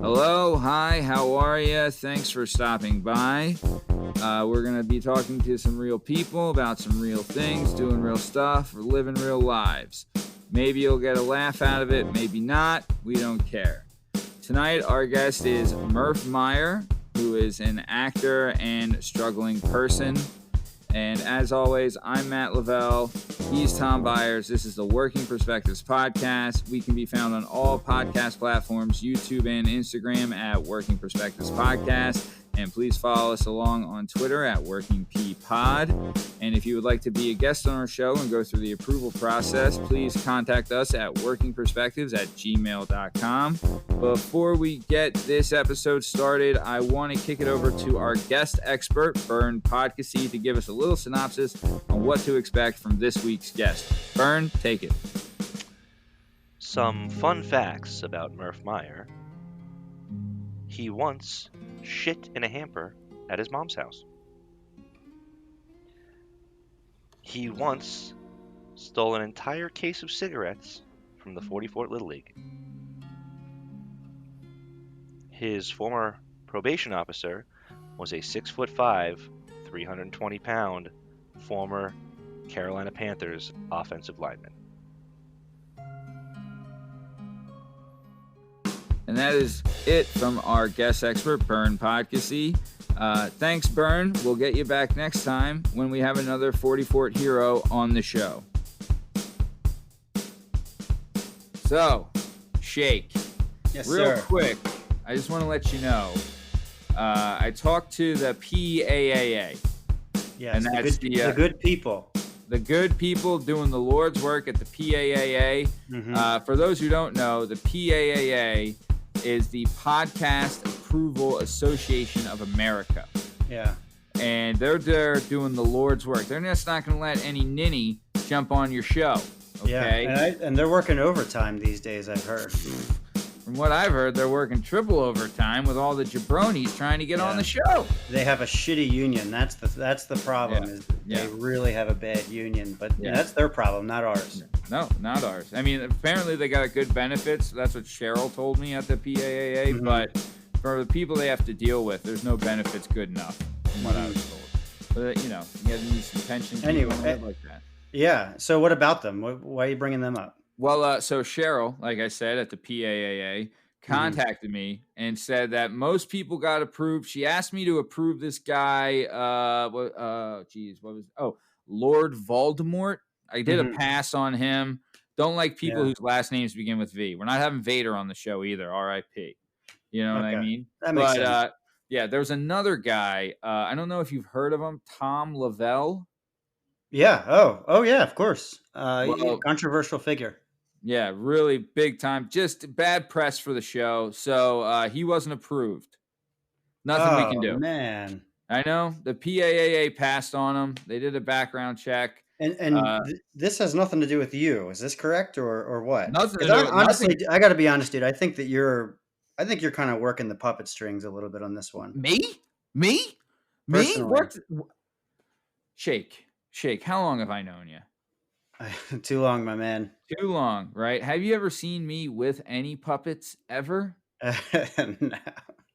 Hello, hi, how are you? Thanks for stopping by. We're going to be talking to some real people about some real things, doing real stuff, or living real lives. Maybe you'll get a laugh out of it, maybe not. We don't care. Tonight, our guest is Murf Meyer, who is an actor and struggling person. And as always, I'm Matt Lavelle. He's Tom Byers. This is the Working Perspectives podcast. We can be found on all podcast platforms, YouTube and Instagram at Working Perspectives Podcast. And please follow us along on Twitter at WorkingPPod. And if you would like to be a guest on our show and go through the approval process, please contact us at workingperspectives@gmail.com. Before we get this episode started, I want to kick it over to our guest expert, Bern Podkasy, to give us a little synopsis on what to expect from this week's guest. Bern, take it. Some fun facts about Murf Meyer. He once shit in a hamper at his mom's house. He once stole an entire case of cigarettes from the 44th Little League. His former probation officer was a 6'5", 320-pound former Carolina Panthers offensive lineman. And that is it from our guest expert, Bern Podkasy. Thanks, Bern. We'll get you back next time when we have another 44th hero on the show. So, Shake. Yes, Real sir. quick, I just want to let you know, I talked to the PAAA. Yes, And that's the good people. The good people doing the Lord's work at the PAAA. Mm-hmm. For those who don't know, the PAAA is the Podcast Approval Association of America. Yeah. And they're there doing the Lord's work. They're just not going to let any ninny jump on your show. Okay? Yeah, and they're working overtime these days, I've heard. From what I've heard, they're working triple overtime with all the jabronis trying to get on the show. They have a shitty union. That's the problem. Is they really have a bad union, but that's their problem, not ours. No, not ours. I mean, apparently they got good benefits. That's what Cheryl told me at the PAAA. Mm-hmm. But for the people they have to deal with, there's no benefits good enough, from what I was told. But you need some pension. Anyway, like that. Yeah. So what about them? Why are you bringing them up? Well, so Cheryl, like I said, at the PAAA, contacted me and said that most people got approved. She asked me to approve this guy. Lord Voldemort. I did a pass on him. Don't like people whose last names begin with V. We're not having Vader on the show either. R.I.P. You know what I mean? That makes sense. There's another guy. I don't know if you've heard of him, Tom Lavelle. Yeah. Oh yeah, of course. Controversial figure. Yeah, really big time. Just bad press for the show. So he wasn't approved. Nothing we can do. Man. I know. The PAAA passed on him. They did a background check. And this has nothing to do with you. Is this correct or what? Nothing. Honestly, I got to be honest, dude. I think you're kind of working the puppet strings a little bit on this one. Me? Shake. How long have I known you? Too long, my man. Too long, right? Have you ever seen me with any puppets ever? No.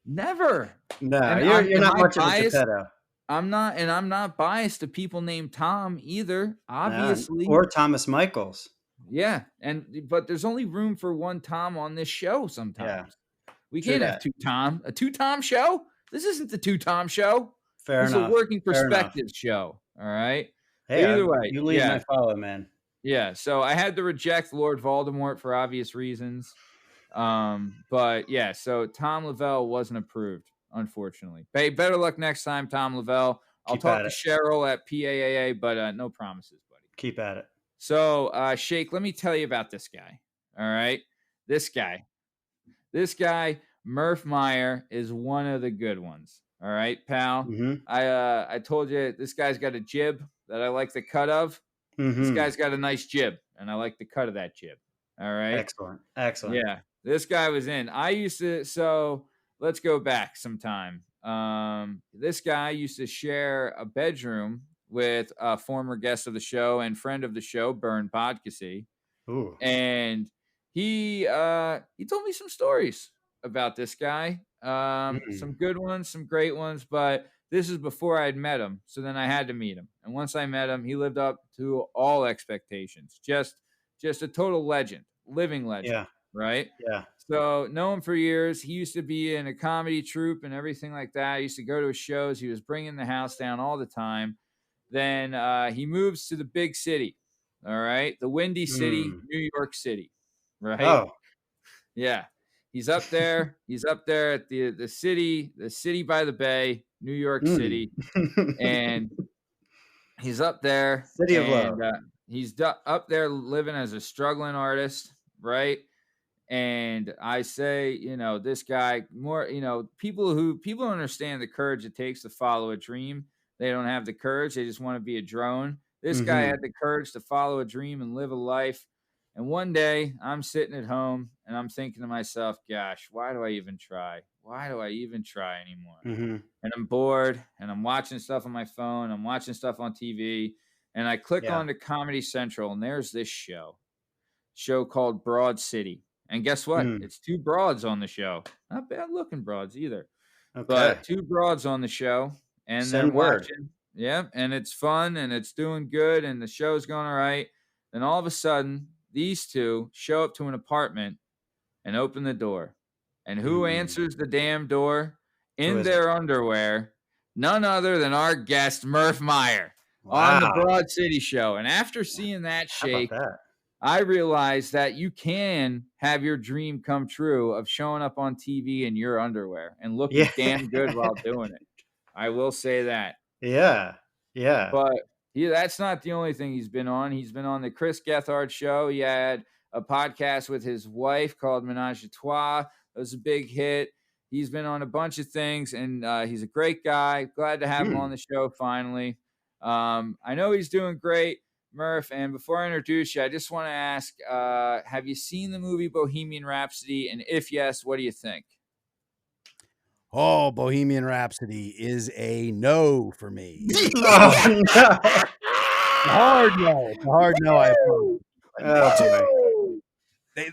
Never. No, you're not much of a pedo. I'm not, and I'm not biased to people named Tom either, obviously. Or Thomas Michaels. Yeah, but there's only room for one Tom on this show sometimes. Yeah. We can't have two Tom. A two-Tom show? This isn't the two-Tom show. Fair enough. It's a Working Perspectives show, all right? Hey, either way, you lead and I follow, man. Yeah, so I had to reject Lord Voldemort for obvious reasons. But yeah, so Tom Lavelle wasn't approved, unfortunately. Hey, better luck next time, Tom Lavelle. I'll talk to Cheryl at PAAA, but no promises, buddy. Keep at it. So, Shake, let me tell you about this guy. All right? This guy, Murf Meyer, is one of the good ones. All right, pal? Mm-hmm. I told you this guy's got a jib that I like the cut of. Mm-hmm. This guy's got a nice jib, and I like the cut of that jib. All right? Excellent. Yeah, this guy was in. So let's go back some time. This guy used to share a bedroom with a former guest of the show and friend of the show, Bern Podkasy. Ooh. And he told me some stories about this guy. Some Mm. good ones, some great ones, but this is before I'd met him. So then I had to meet him. And once I met him, he lived up to all expectations. Just a total legend, living legend, Yeah. right? Yeah. So know him for years. He used to be in a comedy troupe and everything like that. I used to go to his shows. He was bringing the house down all the time. Then he moves to the big city. All right. The Windy City, Mm. New York City. Right. Oh. Yeah. He's up there. He's up there at the city by the bay, New York Mm. City. And he's up there City of and Love. he's up there living as a struggling artist. Right. And I say, this guy more, people don't understand the courage it takes to follow a dream. They don't have the courage. They just want to be a drone. This guy Mm-hmm. had the courage to follow a dream and live a life. And one day I'm sitting at home and I'm thinking to myself, gosh, why do I even try? Why do I even try anymore? Mm-hmm. And I'm bored and I'm watching stuff on my phone. I'm watching stuff on TV and I click Yeah. on to Comedy Central and there's this show called Broad City. And guess what? Mm. It's two broads on the show. Not bad looking broads either. Okay. But two broads on the show. And Send I'm word. watching. Yeah. And it's fun and it's doing good. And the show's going all right. Then all of a sudden, these two show up to an apartment and open the door. And who answers the damn door in their underwear? None other than our guest, Murf Meyer, on the Wow. Broad City show. And after seeing that How about shake, that? I realized that you can have your dream come true of showing up on TV in your underwear and looking Yeah. damn good while doing it. I will say that. Yeah. Yeah. But that's not the only thing he's been on. He's been on the Chris Gethard show. He had a podcast with his wife called Menage a Trois. It was a big hit. He's been on a bunch of things, and he's a great guy. Glad to have him on the show finally. I know he's doing great, Murph. And before I introduce you, I just want to ask, have you seen the movie Bohemian Rhapsody? And if yes, what do you think? Oh, Bohemian Rhapsody is a no for me. Oh, no. A hard no. It's a hard no. I apologize.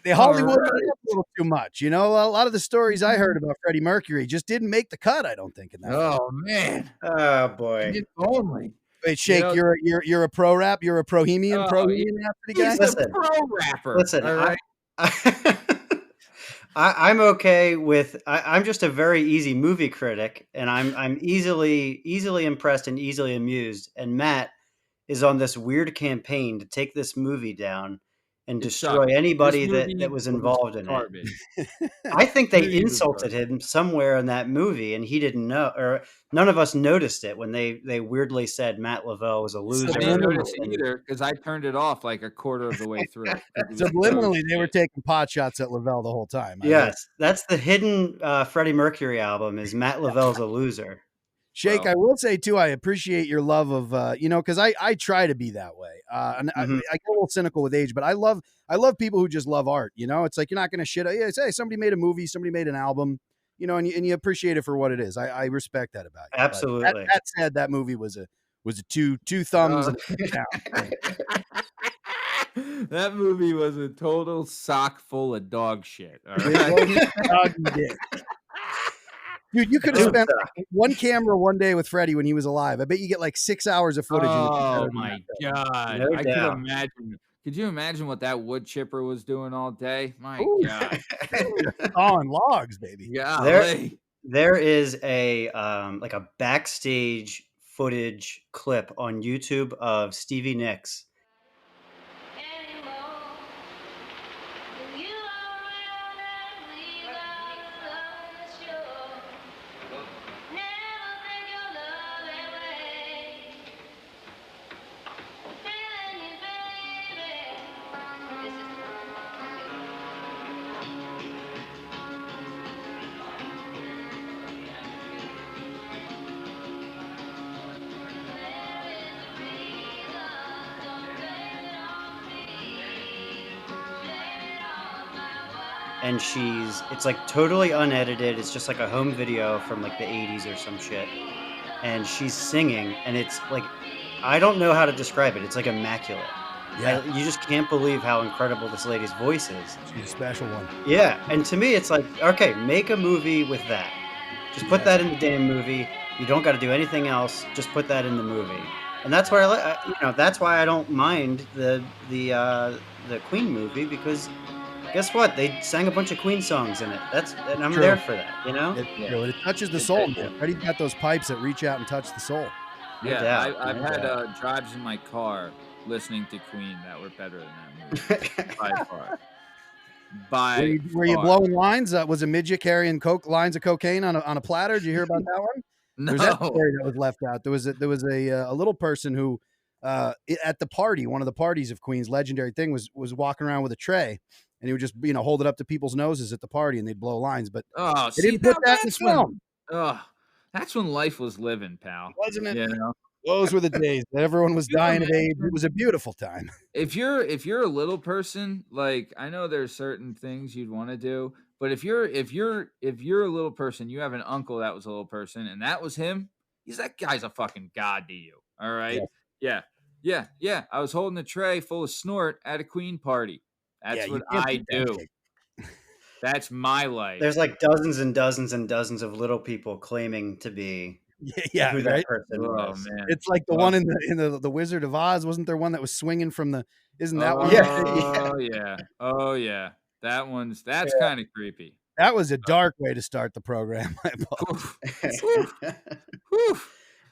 They Hollywood it up a little too much. A lot of the stories I heard about Freddie Mercury just didn't make the cut, I don't think, in that. Oh, man. Oh, boy. If only. Wait, Shake, you're a pro rap? You're a Bohemian Rhapsody guy? He's a pro rapper. Listen, all right? I'm okay with. I'm just a very easy movie critic, and I'm easily impressed and easily amused. And Matt is on this weird campaign to take this movie down and destroy anybody that was involved in it. I think they insulted him somewhere in that movie, and he didn't know, or none of us noticed it when they weirdly said Matt Lavelle was a loser. I didn't notice it either because I turned it off like a quarter of the way through. Subliminally, they were taking pot shots at Lavelle the whole time. Yes, that's the hidden Freddie Mercury album is Matt Lavelle's a loser. Shake, I will say, too, I appreciate your love of, because I try to be that way. And I get a little cynical with age, but I love people who just love art. It's like you're not going to shit. Hey, somebody made a movie, somebody made an album, and you appreciate it for what it is. I respect that about you. Absolutely. That said, that movie was a two thumbs and a down. That movie was a total sock full of dog shit. All right? Doggy dick. Dude, you could have spent one camera one day with Freddie when he was alive. I bet you get like 6 hours of footage. Oh my God. No I doubt. could imagine. Could you imagine what that wood chipper was doing all day? My God. On logs, baby. Yeah. There is a like a backstage footage clip on YouTube of Stevie Nicks. And it's like totally unedited. It's just like a home video from like the 80s or some shit. And she's singing, and it's like, I don't know how to describe it. It's like immaculate. Yeah, You just can't believe how incredible this lady's voice is. she's a special one. Yeah, and to me, it's like, okay, make a movie with that. Just put that in the damn movie. You don't got to do anything else. Just put that in the movie, and that's where that's why I don't mind the Queen movie, because guess what? They sang a bunch of Queen songs in it. And I'm True. there for that. You know? It's true. It touches the soul, man. Freddie's got those pipes that reach out and touch the soul. No Yeah, doubt, I've no had doubt. drives in my car listening to Queen that were better than that movie by far. By Were you far. blowing lines? Was a midget carrying lines of cocaine on a platter? Did you hear about that one? There's that No. story that was left out. There was a little person who at the party, one of the parties of Queen's legendary thing was walking around with a tray, and he would just hold it up to people's noses at the party, and they'd blow lines. But Oh, they see, didn't put that in the that's when film, that's when life was living, pal. wasn't it? You know? Those were the days that everyone was You know, dying of age. man. It was a beautiful time. If you're a little person, like, I know there's certain things you'd want to do, but if you're a little person, you have an uncle that was a little person, and that was him. That guy's a fucking god to you. All right. Yeah. Yeah. I was holding a tray full of snort at a Queen party. That's Yeah, what you can't I beat that do. shit. That's my life. There's like dozens and dozens and dozens of little people claiming to be Yeah, who right. that person Oh was. man. It's like the one in the Wizard of Oz. Wasn't there one that was swinging from the? Isn't that one? Oh yeah. That's kind of creepy. That was a dark way to start the program. I apologize. Whew.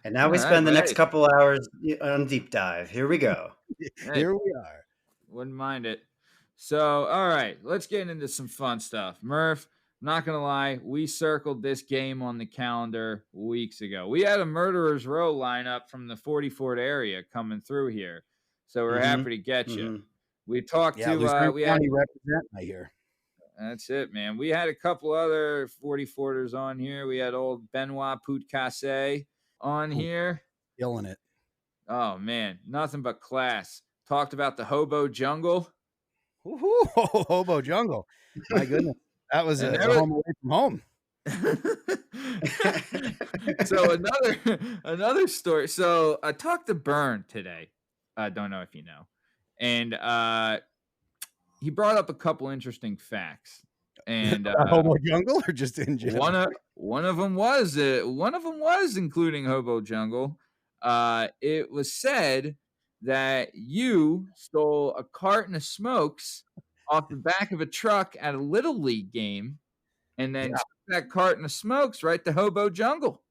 And now we All spend the right. next couple hours on deep dive. Here we go. Hey, Here we are. wouldn't mind it. So, all right, let's get into some fun stuff. Murph, I'm not going to lie, we circled this game on the calendar weeks ago. We had a Murderer's Row lineup from the 44th area coming through here. So we're happy to get you. We talked to Luzerne we County had represent. I hear. That's it, man. We had a couple other 44ers on here. We had old Benoit Poutcasse on here. Killing it. Oh man, nothing but class. Talked about the hobo jungle. Woo-hoo, hobo jungle. My goodness, that was a home away from home. So another story. So I talked to Byrne today. I don't know if you know, and he brought up a couple interesting facts. And hobo jungle, or just in general. One of them was including hobo jungle. It was said that you stole a carton of smokes off the back of a truck at a Little League game, and then took that carton of smokes right to hobo jungle.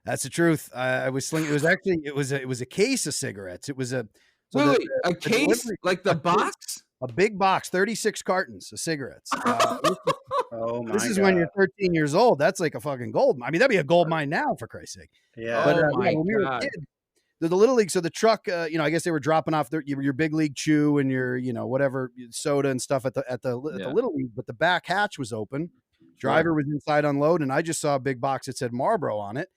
That's the truth. I was slinging. It was a case of cigarettes. It was a a case, like the box. A big box, 36 cartons of cigarettes. Oh my! This is when you're 13 years old. That's like a fucking gold. I mean, that'd be a gold mine now, for Christ's sake. Yeah. But my when we were a God. kid, the Little League. So the truck, I guess they were dropping off your big league chew and your, whatever soda and stuff at the Little League. But the back hatch was open. Driver was inside unload, and I just saw a big box that said Marlboro on it.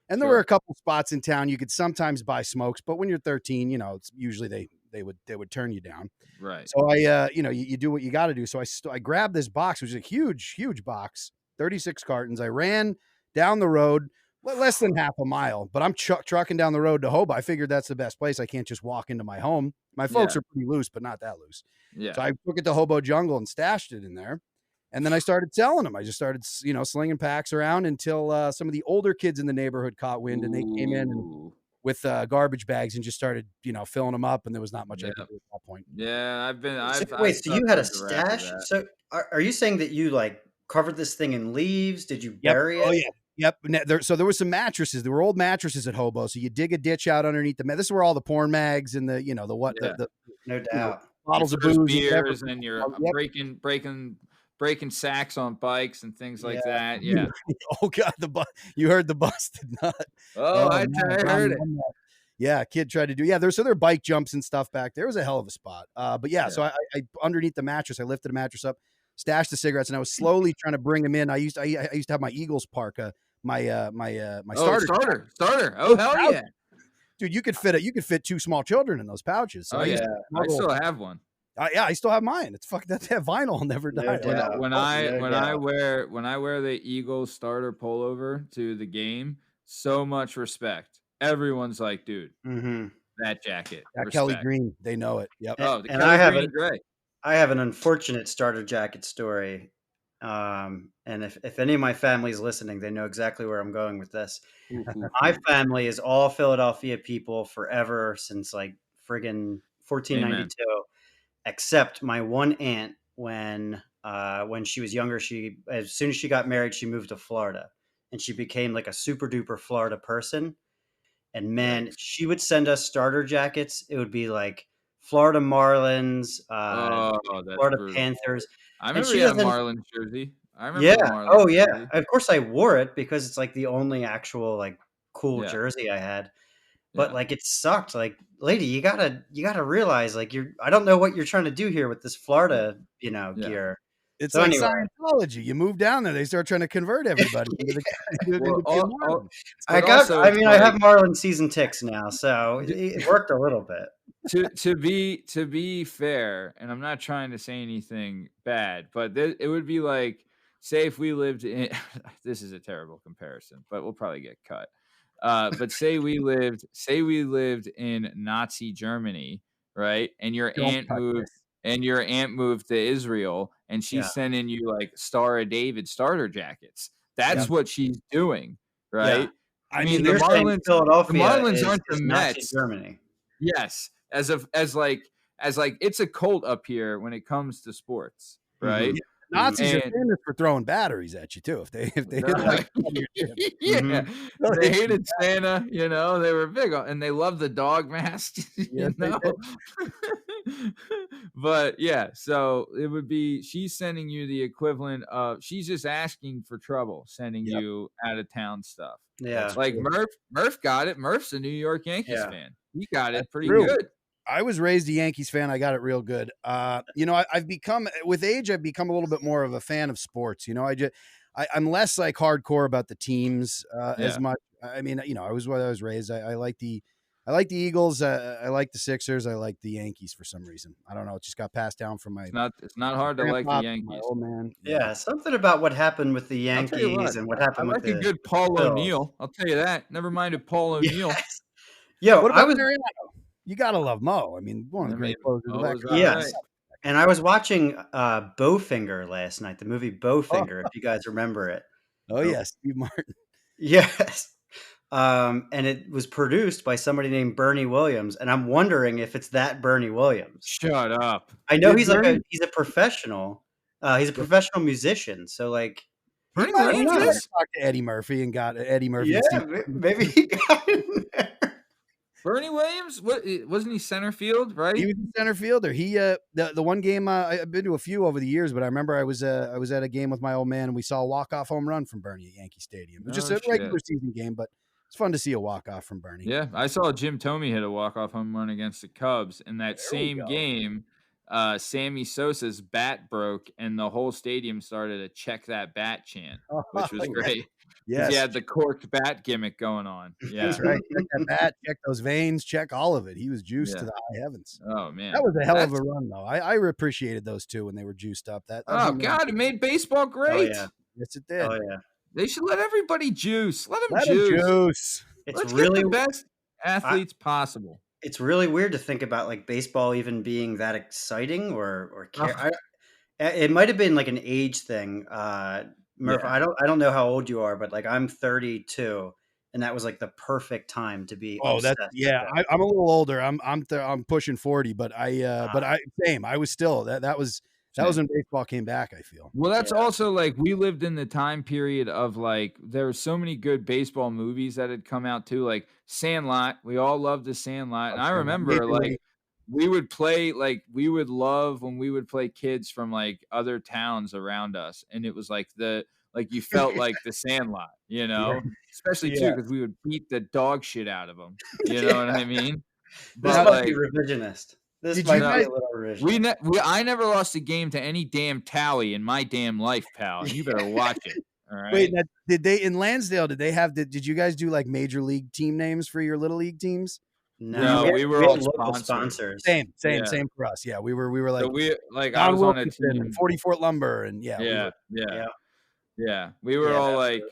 And there were a couple spots in town you could sometimes buy smokes, but when you're 13, it's usually they would turn you down. Right. So I, you do what you got to do. So I grabbed this box, which was a huge, huge box, 36 cartons. I ran down the road, less than half a mile, but I'm trucking down the road to Hobo. I figured that's the best place. I can't just walk into my home. My folks are pretty loose, but not that loose. Yeah. So I took it to Hobo Jungle and stashed it in there. And then I started selling them. I just started, slinging packs around until some of the older kids in the neighborhood caught wind, and they came in with garbage bags and just started, filling them up. And there was not much I could do at that point. Yeah, so you had a stash? So are you saying that you like covered this thing in leaves? Did you bury it? Oh yeah. Yep. So there were some mattresses. There were old mattresses at Hobo. So you dig a ditch out underneath the. This is where all the porn mags and the, no doubt, bottles of booze, beers, and you're breaking sacks on bikes and things like that. Yeah. Oh God, you heard the busted nut. Oh, I heard it. Yeah, kid tried to do. Yeah, there are bike jumps and stuff back there. It was a hell of a spot. But yeah, so I underneath the mattress, I lifted a mattress up, stashed the cigarettes, and I was slowly trying to bring them in. I used to have my Eagles parka, my starter. Oh hell yeah, dude! You could fit two small children in those pouches. So I still have one. I still have mine. It's that vinyl will never die. When I wear the Eagles starter pullover to the game, so much respect. Everyone's like, dude, that jacket. That Kelly Respect. Green, they know it. Yep. Oh, the And Kelly Green Gray. I have an unfortunate starter jacket story. And if any of my family is listening, they know exactly where I'm going with this. My family is all Philadelphia people forever since like friggin' 1492, except my one aunt when she was younger, as soon as she got married, she moved to Florida and she became like a super duper Florida person. And man, Yikes. she would send us starter jackets. It would be like Florida Marlins, That's Florida brutal. Panthers. I And remember she you had a doesn't. Marlins jersey. I remember Yeah. the Marlins Oh, yeah. jersey. Of course, I wore it because it's like the only actual like cool Yeah. jersey I had. But Yeah. like it sucked. Like, lady, you gotta realize like I don't know what you're trying to do here with this Florida, Yeah. gear. It's So like anyway, Scientology. You move down there, they start trying to convert everybody into Well, being Marlin. I but also it's have like Marlin season ticks now, so it worked a little bit. to be fair, and I'm not trying to say anything bad, but it would be like, say if we lived in this is a terrible comparison, but we'll probably get cut. But say we lived in Nazi Germany, right? And your Don't aunt touch moved this. to Israel, and she's Yeah. sending you like Star of David starter jackets. That's Yep. what she's doing, Yeah. right? I I mean, mean, So the you're saying Marlins Philadelphia aren't the is Nazi Mets. Germany. Yes, as like it's a cult up here when it comes to sports, right? Yeah, Nazis are And famous for throwing batteries at you too. If they hit like your ship. yeah, Mhm. they hated Santa, they were big on, and they loved the dog mask, Yes, they did. But yeah, so it would be she's sending you the equivalent of she's just asking for trouble, sending Yep. you out of town stuff. Yeah. Like Murf got it. Murf's a New York Yankees Yeah. fan. He got That's it pretty true. good. I was raised a Yankees fan. I got it real good. I've become with age. I've become a little bit more of a fan of sports. I'm less like hardcore about the teams as much. I mean, I was what I was raised. I like the Eagles. I like the Sixers. I like the Yankees for some reason. I don't know. It just got passed down from my. It's not hard to like the grandpa, Yankees. my old man. Yeah. Something about what happened with the I'll tell you Yankees what, and what I happened with like a the good Paul Bills. O'Neill. I'll tell you that. Never minded Paul O'Neill. Yes. Yo, What I about was Mariano? You gotta love Mo. I mean, one of the great closers of that. yes. And I was watching Bowfinger last night, the movie Bowfinger, if you guys remember it. Oh yes, Steve Martin. Yes. And it was produced by somebody named Bernie Williams, and I'm wondering if it's that Bernie Williams. Shut up. I know Did he's a professional. He's a professional musician, so like Bernie might Williams have is? talked to Eddie Murphy and got Eddie Murphy. yeah, and Steve maybe he got in there. Bernie Williams? What wasn't he center field, right? He was a center fielder. He the one game I've been to a few over the years, but I remember I was at a game with my old man and we saw a walk-off home run from Bernie at Yankee Stadium. It was just a regular season game, but it's fun to see a walk-off from Bernie. Yeah, I saw Jim Thome hit a walk-off home run against the Cubs. In that same game, Sammy Sosa's bat broke, and the whole stadium started to check that bat chant, which was great. Yes, he had the corked bat gimmick going on. Yeah, that's right. Check that bat, check those veins, check all of it. He was juiced to the high heavens. Oh man, that was a hell of a run, though. I appreciated those two when they were juiced up. That God, it made baseball great. Oh, yeah. Yes, it did. Oh yeah. They should let everybody juice. Let them Let juice. It's Let's really get the best athletes possible. It's really weird to think about like baseball even being that exciting or care. It might have been like an age thing. Murph, I don't know how old you are, but like I'm 32, and that was like the perfect time to be. Oh, that's I'm a little older. I'm pushing 40, but same. I was still that was when baseball came back, I feel. Well, that's also like we lived in the time period of like there were so many good baseball movies that had come out too, like Sandlot. We all loved the Sandlot, and I remember like we would love when we would play kids from like other towns around us, and it was like you felt like the Sandlot, especially too because we would beat the dog shit out of them. You know what I mean? This might be revisionist. This might be a little revisionist. I never lost a game to any damn tally in my damn life, pal. You better watch it. All right. Wait, did they in Lansdale? Did you guys do like major league team names for your little league teams? No, we were all local sponsors. Same for us. Yeah, we were like I was on a team, 40 Fort Lumber, and yeah. We were all like,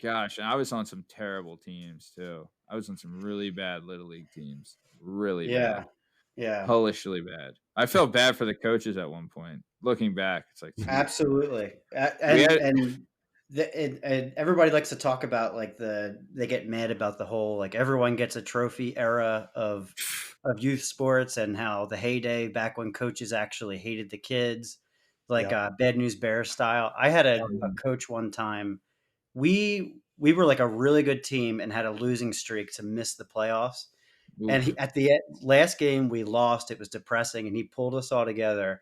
gosh, and I was on some terrible teams too. I was on some really bad little league teams. really Yeah. bad. Yeah. Hellishly bad. I felt bad for the coaches at one point. Looking back, it's like, Absolutely. we had, And everybody likes to talk about like they get mad about the whole like everyone gets a trophy era of youth sports and how the heyday back when coaches actually hated the kids, like Bad News Bears style. I had a coach one time. We were like a really good team and had a losing streak to miss the playoffs. And oof. at the last game we lost. It was depressing, and he pulled us all together.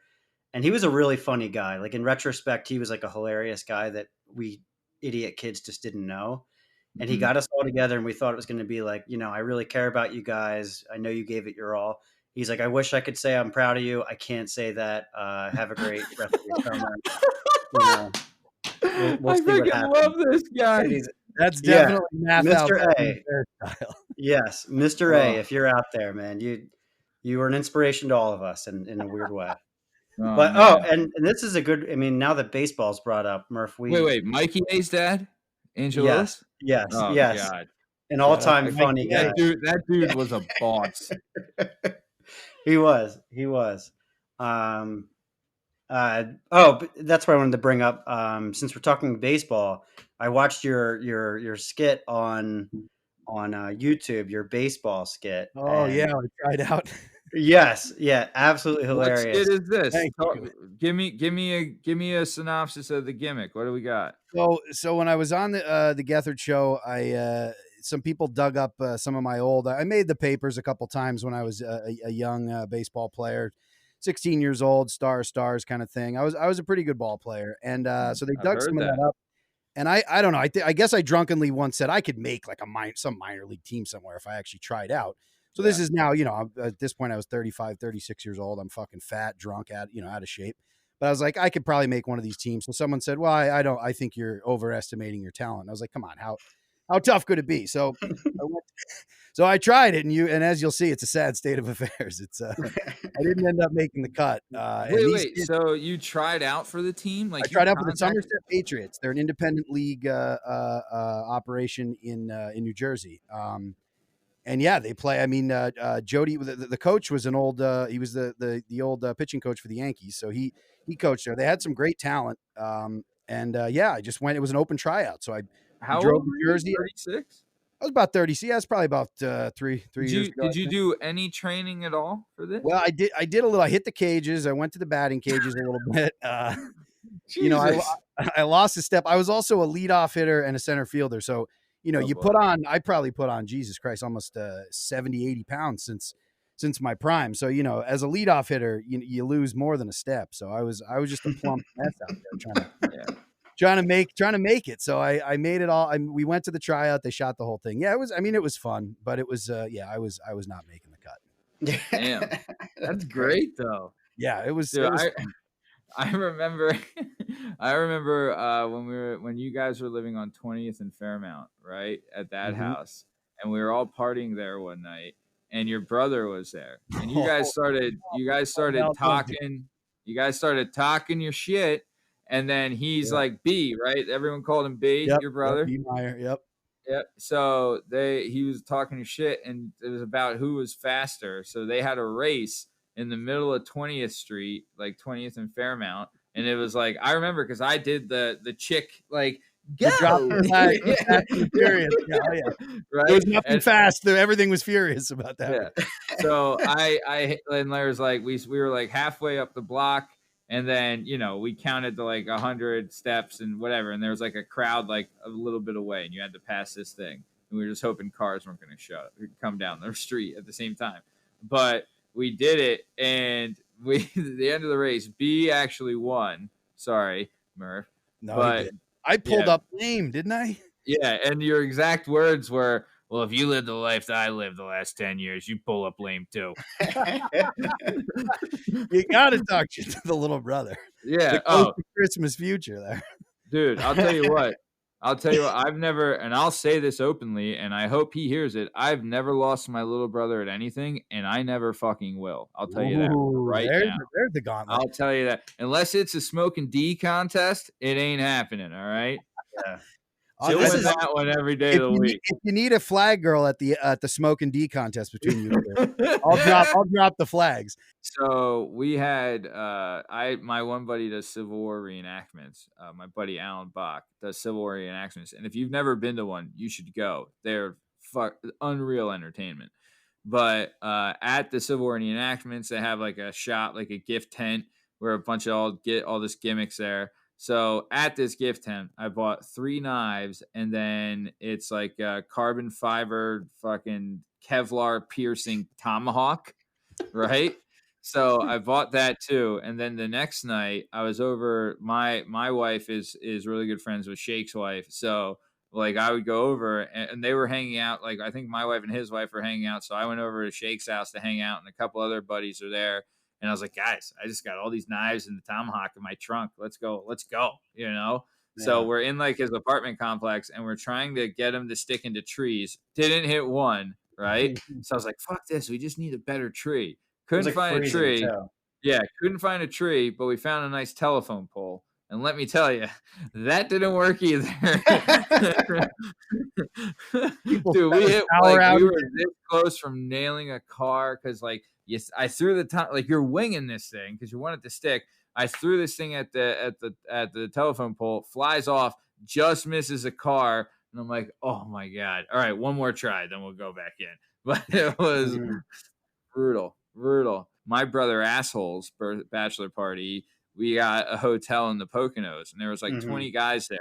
And he was a really funny guy. Like in retrospect, he was like a hilarious guy that we idiot kids just didn't know. And he Mhm. got us all together, and we thought it was going to be like, I really care about you guys. I know you gave it your all. He's like, I wish I could say I'm proud of you. I can't say that. Have a great rest of your summer. We'll I see what freaking happens. love this guy. That's definitely math out Mr. there A. style. Yes, Mr. A. If you're out there, man, you were an inspiration to all of us in a weird way. But man. and this is a good. I mean, now that baseball's brought up, Murph, Wait, Mikey A's dad, Angel yes, Willis? Oh yes, God, an all-time funny guy. that dude was a boss. He was. But that's what I wanted to bring up. Since we're talking baseball, I watched your skit on YouTube, your baseball skit. Oh and yeah, I tried out. Yes, yeah, absolutely What hilarious. skit is this? Thank you. Give me a synopsis of the gimmick. What do we got? So when I was on the Gethard show, some people dug up some of my old. I made the papers a couple times when I was a young baseball player, 16 years old, stars kind of thing. I was a pretty good ball player, and so they dug some of that up. And I don't know. I guess I drunkenly once said I could make like some minor league team somewhere if I actually tried out. So this is now, at this point I was 35, 36 years old. I'm fucking fat, drunk, out of shape. But I was like, I could probably make one of these teams. So someone said, well, I think you're overestimating your talent. And I was like, come on, how tough could it be? So I tried it, and as you'll see, it's a sad state of affairs. It's I didn't end up making the cut. Wait. So you tried out for the team? Like I tried out for the Somerset Patriots. They're an independent league operation in New Jersey. And yeah, they play. I mean, Jody, the coach was an old. He was the old pitching coach for the Yankees, so he coached there. They had some great talent. I just went. It was an open tryout, so I drove to Jersey. 36. I was about 30. Yeah, it's probably about three years ago. Did you do any training at all for this? Well, I did a little. I hit the cages. I went to the batting cages a little bit. I lost a step. I was also a leadoff hitter and a center fielder, so. I probably put on, Jesus Christ, almost 70, 80 pounds since my prime. So, as a leadoff hitter, you lose more than a step. So I was just a plump mess out there trying to make it. So I made it all. We went to the tryout. They shot the whole thing. Yeah, it was fun, but it was, I was not making the cut. Damn. That's great though. Yeah, it was. Dude, it was fun. I remember when you guys were living on 20th and Fairmount, right, at that house, and we were all partying there one night, and your brother was there, and you guys started talking your shit, and then he's like B, right? Everyone called him B, your brother. B Meyer, Yep. So he was talking your shit, and it was about who was faster. So they had a race in the middle of 20th Street, like 20th and Fairmount. And it was like, I remember because I did the chick, like, go! Furious. Yeah. Right? There was nothing fast. Everything was furious about that. Yeah. So and Larry's like, we were like halfway up the block. And then, we counted to like 100 steps and whatever. And there was like a crowd like a little bit away, and you had to pass this thing. And we were just hoping cars weren't going to come down the street at the same time. But we did it, and the end of the race, B actually won. Sorry, Murph. No, but I pulled up lame, didn't I? Yeah, and your exact words were, well, if you lived the life that I lived the last 10 years, you pull up lame too. You got to talk to the little brother. Yeah. The Christmas future there. Dude, I'll tell you what. I've never, and I'll say this openly, and I hope he hears it. I've never lost my little brother at anything, and I never fucking will. I'll tell you that now. There's the gauntlet. I'll tell you that. Unless it's a smoke and D contest, it ain't happening, all right? Yeah. Doing this is that one every day of the week. If you need a flag girl at the smoke and D contest between you two, I'll drop the flags. So we had my one buddy does Civil War reenactments. My buddy Alan Bach does Civil War reenactments, and if you've never been to one, you should go. They're unreal entertainment. But at the Civil War reenactments, they have like a shop, like a gift tent, where a bunch of all this gimmicks there. So at this gift tent, I bought 3 knives, and then it's like a carbon fiber fucking Kevlar piercing tomahawk, right? So I bought that too. And then the next night I was over, my wife is really good friends with Shake's wife. So like I would go over and they were hanging out. Like I think my wife and his wife were hanging out. So I went over to Shake's house to hang out, and a couple other buddies are there. And I was like, guys, I just got all these knives and the tomahawk in my trunk. Let's go. You know? Yeah. So we're in like his apartment complex, and we're trying to get him to stick into trees. Didn't hit one. Right. So I was like, fuck this. We just need a better tree. Couldn't find a tree. Yeah, couldn't find a tree, but we found a nice telephone pole. And let me tell you, that didn't work either. Dude, we were this close from nailing a car because, like, yes, I threw the top. Like, you're winging this thing because you want it to stick. I threw this thing at the telephone pole, flies off, just misses a car, and I'm like, oh my god! All right, one more try, then we'll go back in. But it was brutal. My brother asshole's bachelor party, we got a hotel in the Poconos, and there was like 20 guys there.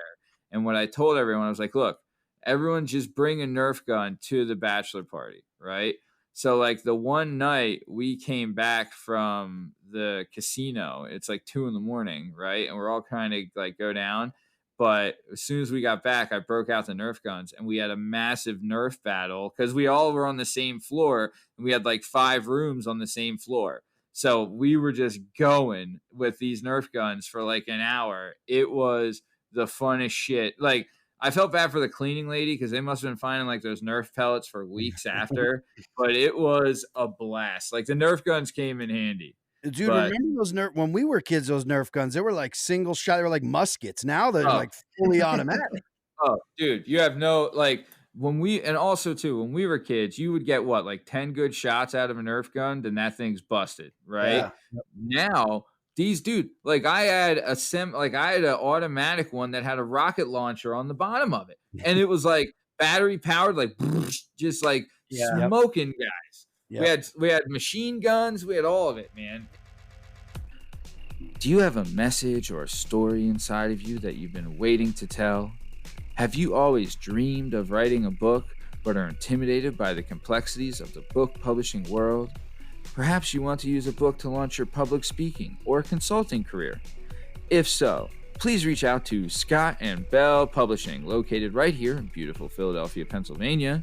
And what I told everyone, I was like, look, everyone just bring a Nerf gun to the bachelor party, right? So like the one night we came back from the casino, it's like 2 a.m, right? And we're all kind of like go down. But as soon as we got back, I broke out the Nerf guns, and we had a massive Nerf battle because we all were on the same floor, and we had like 5 rooms on the same floor. So we were just going with these Nerf guns for like an hour. It was the funnest shit. Like, I felt bad for the cleaning lady because they must have been finding like those Nerf pellets for weeks after, but it was a blast. Like the Nerf guns came in handy. Dude, remember those Nerf when we were kids? Those Nerf guns, they were like single shot. They were like muskets. Now they're like fully automatic. Oh, dude, you have no like when we were kids, you would get what, like 10 good shots out of a Nerf gun, then that thing's busted, right? Yeah. Now these like I had an automatic one that had a rocket launcher on the bottom of it, and it was like battery powered, like just like smoking guys. Yep. We had machine guns. We had all of it, man. Do you have a message or a story inside of you that you've been waiting to tell? Have you always dreamed of writing a book but are intimidated by the complexities of the book publishing world? Perhaps you want to use a book to launch your public speaking or consulting career. If so, please reach out to Scott and Bell Publishing, located right here in beautiful Philadelphia, Pennsylvania.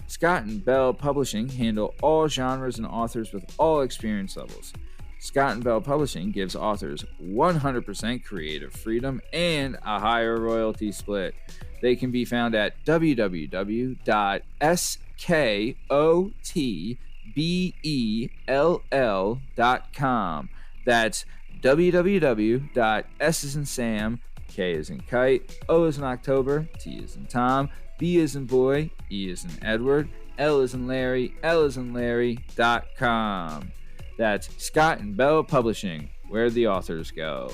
Scott and Bell Publishing handle all genres and authors with all experience levels. Scott and Bell Publishing gives authors 100% creative freedom and a higher royalty split. They can be found at www.skotbell.com. That's www.s as in Sam, K as in Kite, O as in October, T as in Tom, B as in boy, E as in Edward, L as in Larry, L as in Larry.com. That's Scott and Bell Publishing, where the authors go.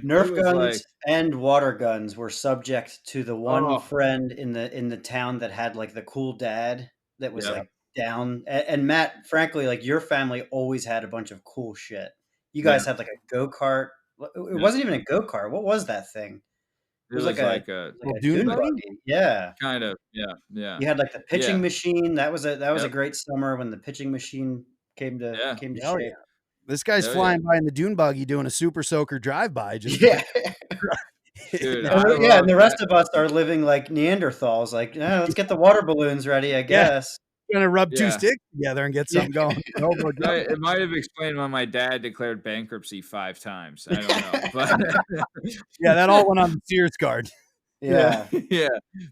Nerf guns and water guns were subject to the one friend in the town that had like the cool dad that was like down. And Matt, frankly, like your family always had a bunch of cool shit. You guys had like a go-kart. It wasn't even a go-kart. What was that thing? It was like a dune buggy. Yeah. Kind of. Yeah. You had like the pitching machine. That was a great summer when the pitching machine came to shape. Yeah. This guy's flying by in the dune buggy doing a super soaker drive-by. Just Dude, and the rest of us are living like Neanderthals. Like, let's get the water balloons ready, I guess. Gonna rub 2 sticks together and get something going. It might have explained why my dad declared bankruptcy 5 times. I don't know, but yeah, that all went on the Sears card. Yeah.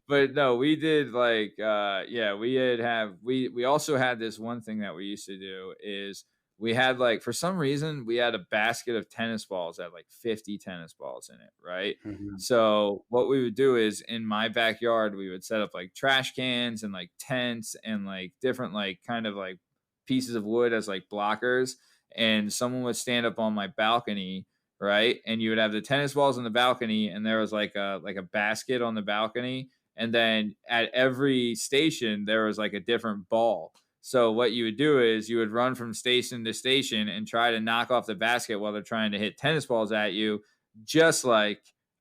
But no, we did like we also had this one thing that we used to do is we had like, for some reason, we had a basket of tennis balls that had like 50 tennis balls in it, right? So what we would do is in my backyard, we would set up like trash cans and like tents and like different like kind of like pieces of wood as like blockers. And someone would stand up on my balcony, right? And you would have the tennis balls on the balcony, and there was like a basket on the balcony. And then at every station, there was like a different ball. So what you would do is you would run from station to station and try to knock off the basket while they're trying to hit tennis balls at you, just like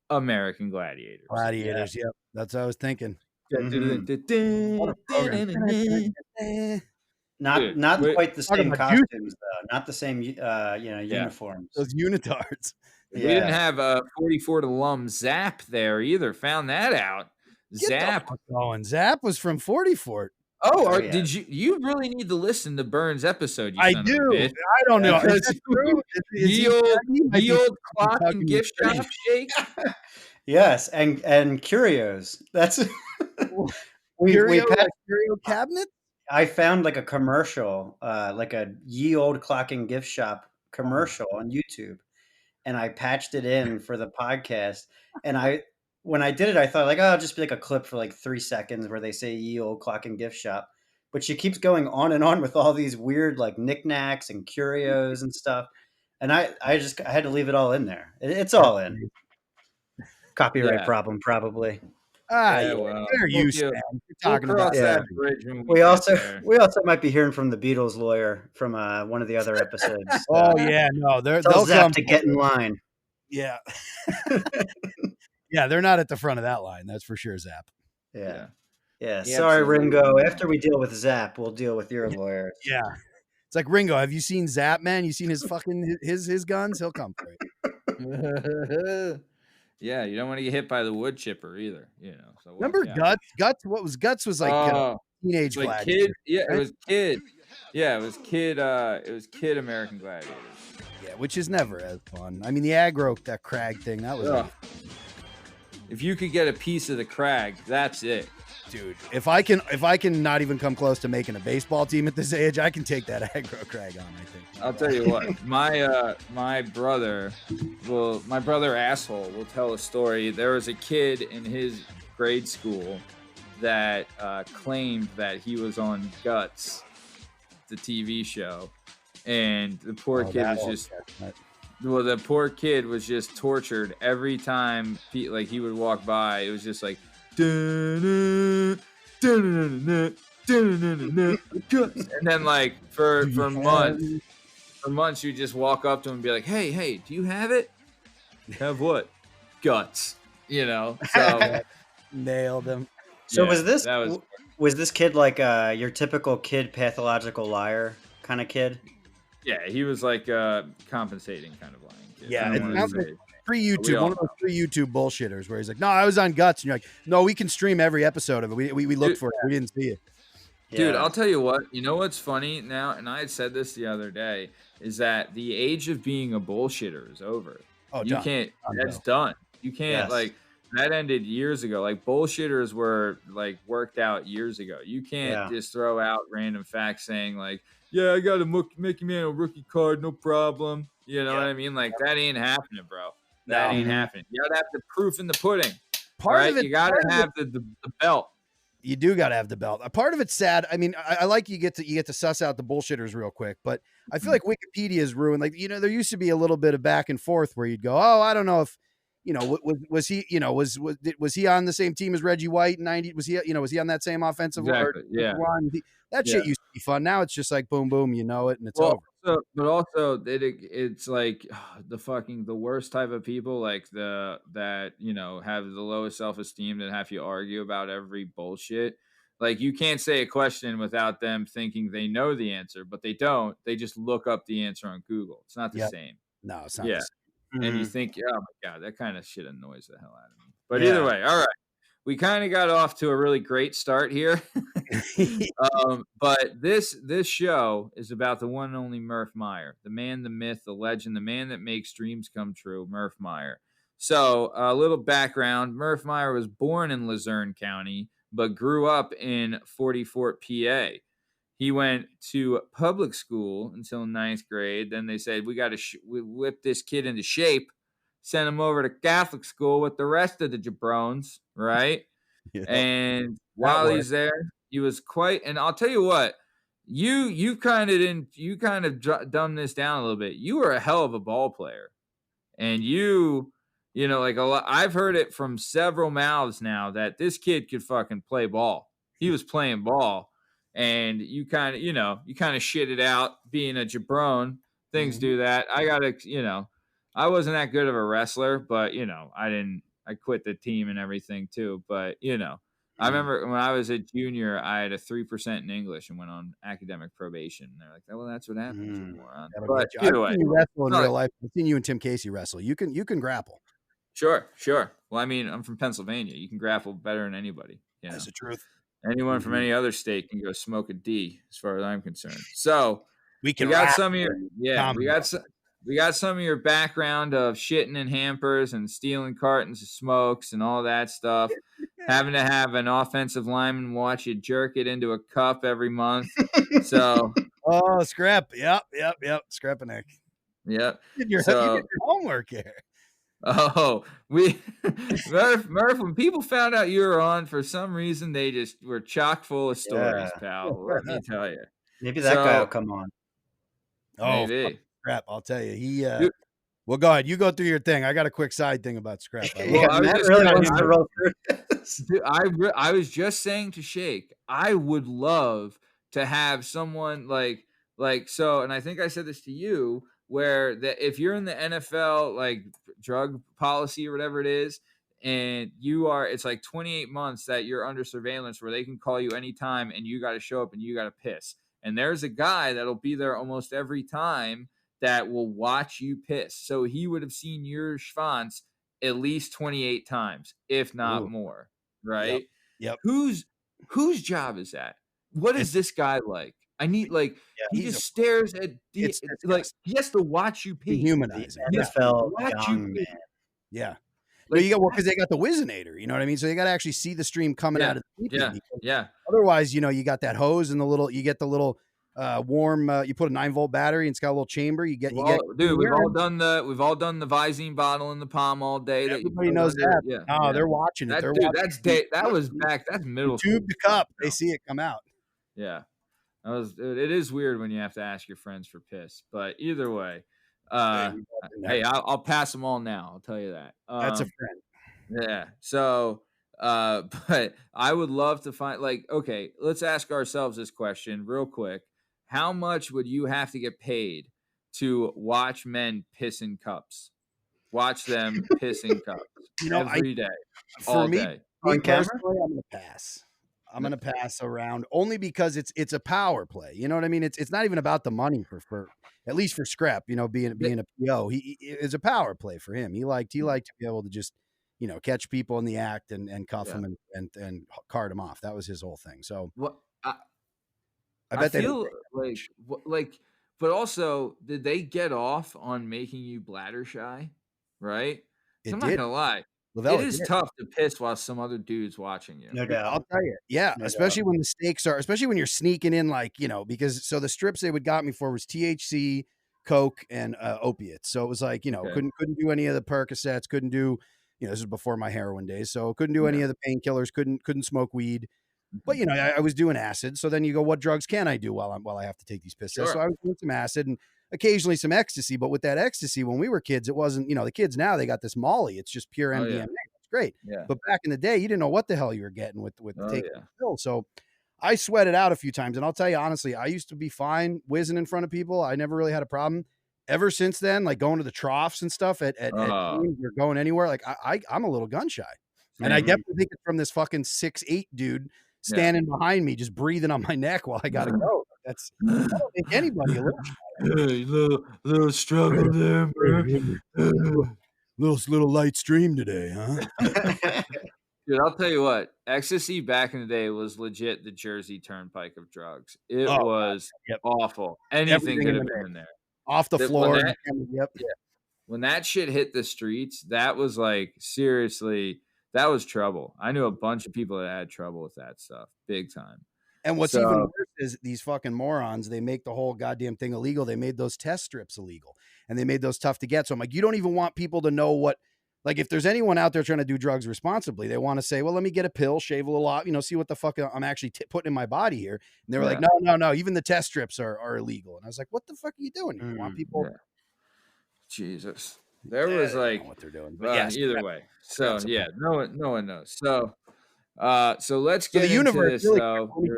American Gladiators. Gladiators, yep. That's what I was thinking. Not quite the same costumes, though. Not the same, uniforms. Those unitards. We didn't have a 44 alum Zap there either. Found that out. Zap. Zap was from 44. Oh, did you really need to listen to Burns' episode? I do. I don't know. Is that true? The old clock and gift shop shake. Yes, and curios. That's curio cabinet. I found like a commercial, like a ye old clock and gift shop commercial on YouTube, and I patched it in for the podcast. And when I did it, I thought like, oh, it'll just be like a clip for like 3 seconds where they say ye old clock and gift shop. But she keeps going on and on with all these weird like knickknacks and curios and stuff. And I had to leave it all in there. It's all in. Copyright problem, probably. Fair use, man. You're talking about that bridge. We also might be hearing from the Beatles lawyer from one of the other episodes. They'll come to get in line. Yeah. Yeah, they're not at the front of that line. That's for sure, Zap. Yeah. Sorry, Ringo. After we deal with Zap, we'll deal with your lawyer. Yeah. It's like, Ringo, have you seen Zap, man? You seen his fucking his guns? He'll come for it. Yeah, you don't want to get hit by the wood chipper either, So remember Guts? What was Guts was like teenage like Kid. Yeah, right? It was Kid. Yeah, it was Kid. It was Kid American Gladiators. Yeah, which is never as fun. I mean, the aggro, that crag thing, that was. If you could get a piece of the crag, that's it. Dude, if I can not even come close to making a baseball team at this age, I can take that aggro crag on, I think. I'll tell you what, my brother asshole will tell a story. There was a kid in his grade school that claimed that he was on Guts, the TV show, and the poor kid was just the poor kid was just tortured every time he would walk by. It was just like and then like for months you just walk up to him and be like, hey, do you have it? Have what? Guts, So nailed him. So was this kid like your typical kid pathological liar kind of kid? Yeah, he was like compensating kind of lying kid. Yeah, it sounds like pre-YouTube, one of those pre-YouTube bullshitters where he's like, no, I was on Guts. And you're like, no, we can stream every episode of it. We looked for it. We didn't see it. Dude, I'll tell you what. You know what's funny now, and I had said this the other day, is that the age of being a bullshitter is over. Oh, you can't. That's done. You can't that ended years ago. Like bullshitters were like worked out years ago. You can't just throw out random facts saying like, yeah, I got a Mickey Mantle rookie card, no problem. You know what I mean? Like that ain't happening, bro. That ain't happening. You gotta have the proof in the pudding. Part of it, you gotta have the belt. You do gotta have the belt. A part of it's sad. I mean, I like you get to suss out the bullshitters real quick, but I feel like Wikipedia is ruined. Like, there used to be a little bit of back and forth where you'd go, oh, I don't know if, was he, was he on the same team as Reggie White in 90? Was he on that same offensive line? Yeah. That shit used to be fun. Now it's just like boom, boom, and it's over. But also it's like the worst type of people, like that have the lowest self-esteem that have you argue about every bullshit. Like you can't say a question without them thinking they know the answer, but they don't. They just look up the answer on Google. It's not the same. No, it's not. Yeah. And you think, oh my God, that kind of shit annoys the hell out of me. But either way, all right. We kind of got off to a really great start here. But this show is about the one and only Murf Meyer, the man, the myth, the legend, the man that makes dreams come true, Murf Meyer. So a little background. Murf Meyer was born in Luzerne County, but grew up in 40 Fort, PA. He went to public school until 9th grade. Then they said, we got to whip this kid into shape, send him over to Catholic school with the rest of the jabrones, right? Yeah. And while he's there, he was quite, and I'll tell you what, you kind of dumbed this down a little bit. You were a hell of a ball player. And like a lot, I've heard it from several mouths now that this kid could fucking play ball. He was playing ball, and you kind of shit it out being a jabron. Things do that. I wasn't that good of a wrestler, but I quit the team and everything too. But I remember when I was a junior, I had a 3% in English and went on academic probation. And they're like, "Oh, well, that's what happens, you moron." But either way, I've seen you wrestle in real life. I've seen you and Tim Casey wrestle. You can grapple. Sure. Well, I mean, I'm from Pennsylvania. You can grapple better than anybody. That's the truth. Anyone from any other state can go smoke a D, as far as I'm concerned. So we got some of your we got some of your background of shitting in hampers and stealing cartons of smokes and all that stuff. Having to have an offensive lineman watch you jerk it into a cup every month. So scrap. Yep. Scrapping. Yep. You did your homework here. Oh, Murf, when people found out you were on, for some reason, they just were chock full of stories, pal. Let me tell you. Maybe that guy will come on. Oh, maybe. Scrap. I'll tell you. Well, go ahead. You go through your thing. I got a quick side thing about Scrap. I was just saying to Shake, I would love to have someone like so, and I think I said this to you, where that if you're in the NFL like drug policy or whatever it is, and it's like 28 months that you're under surveillance where they can call you anytime and you got to show up and you got to piss. And there's a guy that'll be there almost every time that will watch you piss. So he would have seen your schwanz at least 28 times, if not more. Right? Yep. Whose job is that? What is this guy like? I need he just stares at he has to watch you pee. Dehumanizing. NFL young man. Yeah. Because they got the Whizzinator, you know what I mean? So they got to actually see the stream coming out of the pee. Yeah. Otherwise, you got that hose and you get the little warm. You put a 9-volt battery and it's got a little chamber. We've all done the Visine bottle in the palm all day. Everybody knows that. Yeah. No, they're watching it. That's middle school. Tube the cup. They see it come out. Yeah. It is weird when you have to ask your friends for piss, but either way, hey, I'll pass them all now. I'll tell you that. That's a friend. Yeah. So, but I would love to find okay, let's ask ourselves this question real quick. How much would you have to get paid to watch men piss in cups? Watch them piss in cups every day, all day. On camera, I'm going to pass. I'm going to pass around only because it's a power play. You know what I mean? It's not even about the money for at least for Scrap, being a PO, it's a power play for him. He liked to be able to just, catch people in the act and cuff them and cart them off. That was his whole thing. So I bet they feel but also did they get off on making you bladder shy? Right? I'm not gonna lie. It is tough to piss while some other dude's watching you. No doubt. I'll tell you. Yeah. Especially when the stakes especially when you're sneaking in, because the strips they would got me for was THC, Coke, and opiates. So it was couldn't do any of the Percocets, couldn't do, this is before my heroin days. So couldn't do any of the painkillers, couldn't smoke weed. But I was doing acid. So then you go, what drugs can I do while I have to take these piss tests? So I was doing some acid and occasionally some ecstasy. But with that ecstasy, when we were kids, it wasn't, the kids now, they got this Molly. It's just pure MDMA. It's great. Yeah. But back in the day, you didn't know what the hell you were getting with taking the pill. So I sweated out a few times. And I'll tell you honestly, I used to be fine whizzing in front of people. I never really had a problem. Ever since then, going to the troughs and stuff at teams or going anywhere, I'm a little gun shy. And I definitely think it's from this fucking 6'8" dude standing behind me, just breathing on my neck while I gotta go. I don't think anybody a little struggle there, bro. little light stream today, huh? Dude, I'll tell you what, ecstasy back in the day was legit the Jersey Turnpike of drugs. It was awful. Anything could have been in there. Off the floor. When that shit hit the streets, that was seriously, that was trouble. I knew a bunch of people that had trouble with that stuff, big time. And what's So- even worse is these fucking morons, they make the whole goddamn thing illegal. They made those test strips illegal and they made those tough to get. So I'm like, you don't even want people to know what, like, if there's anyone out there trying to do drugs responsibly, they want to say, well, let me get a pill, shave a little off, see what the fuck I'm actually putting in my body here. And they were like, no, even the test strips are illegal. And I was like, what the fuck are you doing? You want people? Yeah. Jesus. There was like, what they're doing. But either way. So no one knows. So let's get the universe, into this really though. Quick,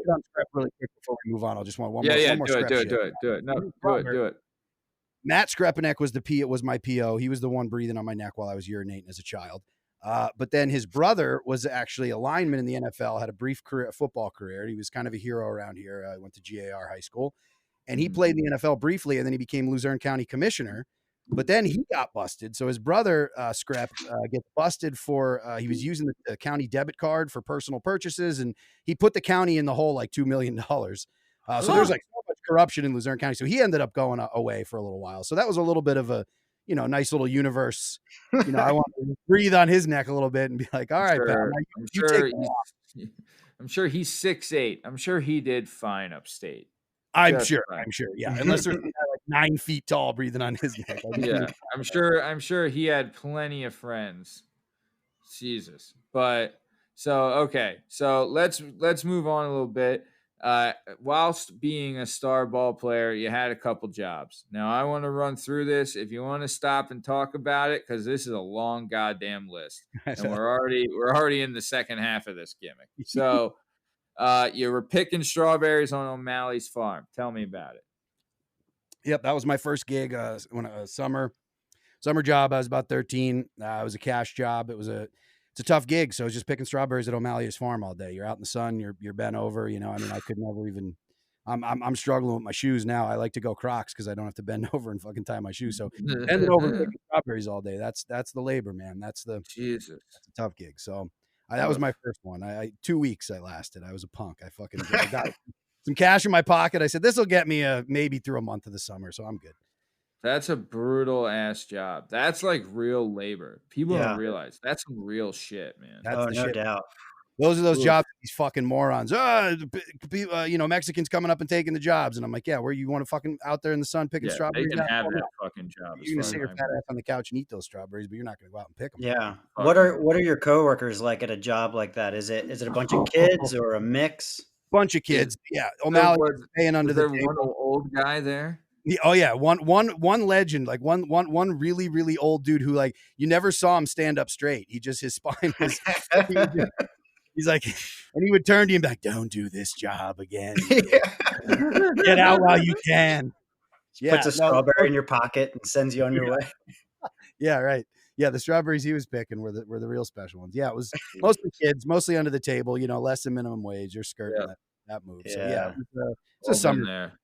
really quick before we move on. I'll just want one more. Do scrap it. shit. Do it. No, do it. Matt Skrepanek was my PO. He was the one breathing on my neck while I was urinating as a child. But then his brother was actually a lineman in the NFL, had a brief football career. He was kind of a hero around here. Went to GAR high school, and he played in the NFL briefly, and then he became Luzerne County commissioner. But then he got busted. So his brother, Screp, gets busted for, he was using the county debit card for personal purchases, and he put the county in the hole like $2 million. So there's like so much corruption in Luzerne County. So he ended up going away for a little while. So that was a little bit of a, nice little universe. I want to breathe on his neck a little bit and be like, all right, pal, I'm sure he's 6'8". I'm sure he did fine upstate. I'm sure. Yeah. Unless there's like 9 feet tall breathing on his neck. Yeah. I'm sure he had plenty of friends. Jesus. But okay. So let's move on a little bit. Whilst being a star ball player, you had a couple jobs. Now I want to run through this. If you want to stop and talk about it, because this is a long goddamn list. And we're already in the second half of this gimmick. So you were picking strawberries on O'Malley's farm. Tell me about it. Yep, that was my first gig. When a summer job. I was about 13. It was a cash job. It's a tough gig. So I was just picking strawberries at O'Malley's farm all day. You're out in the sun. You're bent over. I could never even. I'm struggling with my shoes now. I like to go Crocs because I don't have to bend over and fucking tie my shoes. So bending over picking strawberries all day. That's the labor, man. That's a tough gig. So. That was my first one. 2 weeks I lasted. I was a punk. I got some cash in my pocket. I said, this will get me maybe through a month of the summer. So I'm good. That's a brutal ass job. That's like real labor. People don't realize that's some real shit, man. That's no doubt. Those are those jobs, these fucking morons. Mexicans coming up and taking the jobs. And I'm like, where you want to fucking out there in the sun picking strawberries? They can have that fucking job. You're going to sit your fat ass on the couch and eat those strawberries, but you're not going to go out and pick them. Yeah. What are your coworkers like at a job like that? Is it a bunch of kids or a mix? Bunch of kids. Yeah. O'Malley was paying under the table. One old guy there? Oh yeah, one legend, like one really really old dude who like you never saw him stand up straight. His spine was. He's like, and he would turn to you and be like, "Don't do this job again. Get out while you can." Puts a strawberry in your pocket and sends you on your way. Yeah, right. Yeah, the strawberries he was picking were the real special ones. Yeah, it was mostly kids, mostly under the table. Less than minimum wage. You're skirting that move. So it's a summer there.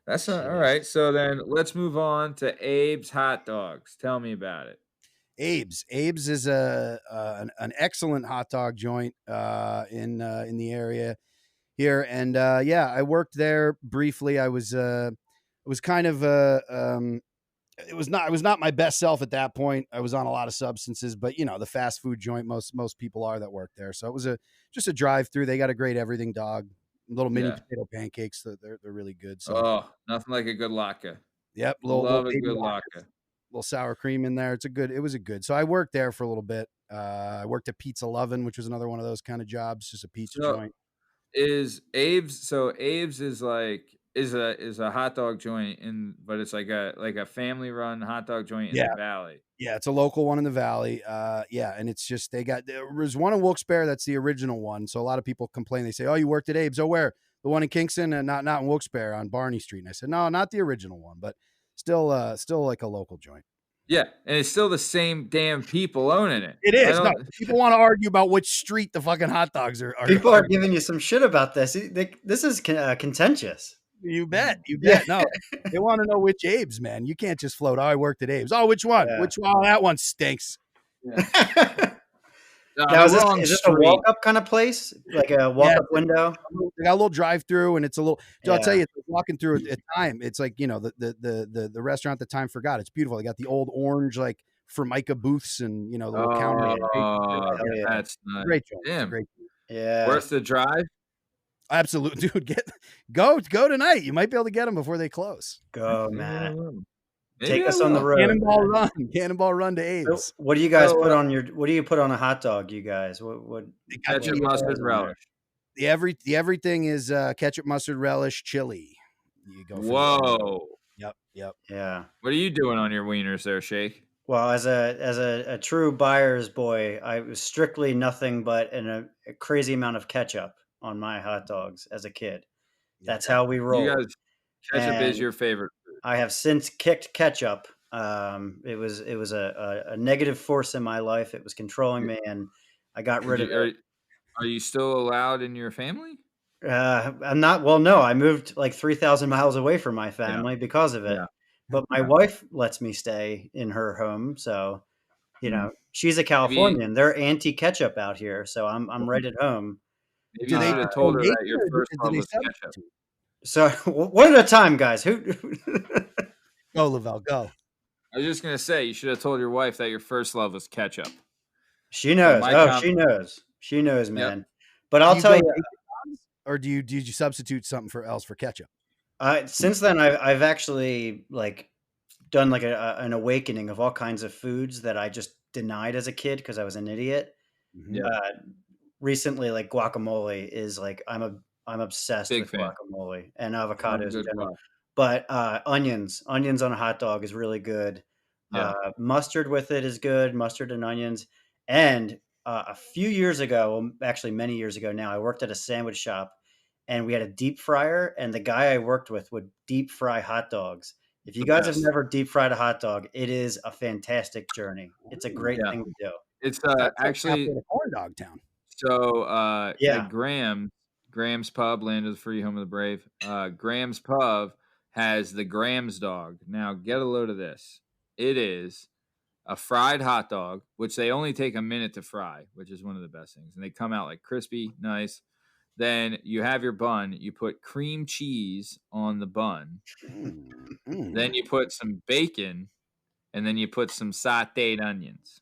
That's all right. So then let's move on to Abe's Hot Dogs. Tell me about it. Abe's is an excellent hot dog joint in the area here, and I worked there briefly. I was kind of it was not my best self at that point. I was on a lot of substances, but the fast food joint most people are that work there. So it was just a drive through. They got a great everything dog, little mini potato pancakes. They're really good. So nothing like a good latke. Yep, love a good latke. Little sour cream in there. It was a good. So I worked there for a little bit. I worked at Pizza Lovin', which was another one of those kind of jobs, just a pizza joint. Is Abe's is a hot dog joint but it's like a family run hot dog joint in the valley. Yeah, it's a local one in the valley. And it's just there's one in Wilkes-Barre that's the original one. So a lot of people complain. They say, "Oh, you worked at Abe's." "Oh, where?" "The one in Kingston and not in Wilkes-Barre on Barney Street." And I said, "No, not the original one, but still like a local joint." Yeah, and it's still the same damn people owning it. It is. No, people want to argue about which street the fucking hot dogs are. People are giving you some shit about this. This is contentious. You bet. No, they want to know which Abe's, man. You can't just float. "Oh, I worked at Abe's." "Oh, which one? Which one? Oh, that one stinks." Yeah. Now, is this a walk-up kind of place? Like a walk-up window? They got a little drive-through, and it's a little. I'll tell you, it's like walking through at time. It's like the restaurant at the time forgot. It's beautiful. They got the old orange like Formica booths and the little counter. That's nice. Great job. Damn. Yeah. Worth the drive? Absolutely, dude. Go tonight. You might be able to get them before they close. Go, Maybe I Matt. will. Take Maybe I us on the will. road. Cannonball man. run. Cannonball run to So Abe's. what do you guys So, put on your? What do you put on a hot dog, you guys? What They got Ketchup, the, mustard, goes on relish. the everything is ketchup, mustard, relish, chili. You go for Whoa. Yep. there? Yeah. What are you doing on your wieners there, Shake? Well, as a true buyer's boy, I was strictly nothing but a crazy amount of ketchup on my hot dogs as a kid. That's how we You rolled. guys, ketchup is And your favorite food. I have since kicked ketchup. It was a negative force in my life. It was controlling me, and I got rid of it. Are you still allowed in your family? I'm not. Well, no, I moved like 3,000 miles away from my Yeah. family because of it. Yeah. But my Yeah. wife lets me stay in her home, so you Mhm. know she's a Californian. They're anti-ketchup out here, so I'm right at home. Maybe Do you they should have told her donate that your or first do love they was ketchup. substitute? So one at a time, guys. Who? Go, Lavelle, go. I was just gonna say you should have told your wife that your first love was ketchup. She knows. my Oh, com- she knows. She knows, Yep. man. But Do I'll you tell go you, Naked Bombs, or do you substitute something else for ketchup? since then I've actually like done like an awakening of all kinds of foods that I just denied as a kid because I was an idiot. Mhm. Yeah. Recently, like guacamole is like I'm obsessed Big with fan. guacamole and Love avocados in good general. guac. But onions on a hot dog is really good. Yeah. Mustard with it is good. Mustard and onions. And a few years ago, well, actually many years ago now, I worked at a sandwich shop, and we had a deep fryer. And the guy I worked with would deep fry hot dogs. If you The guys have best. never deep fried a hot dog, it is a fantastic journey. It's a great Yeah. thing to do. It's That's like actually halfway to corn dog town. so Yeah. at Graham's Pub, Land of the Free, Home of the Brave. Graham's Pub has the Graham's dog. Now get a load of this. It is a fried hot dog, which they only take a minute to fry, which is one of the best things. And they come out like crispy, nice. Then you have your bun. You put cream cheese on the bun. Then you put some bacon, and then you put some sauteed onions.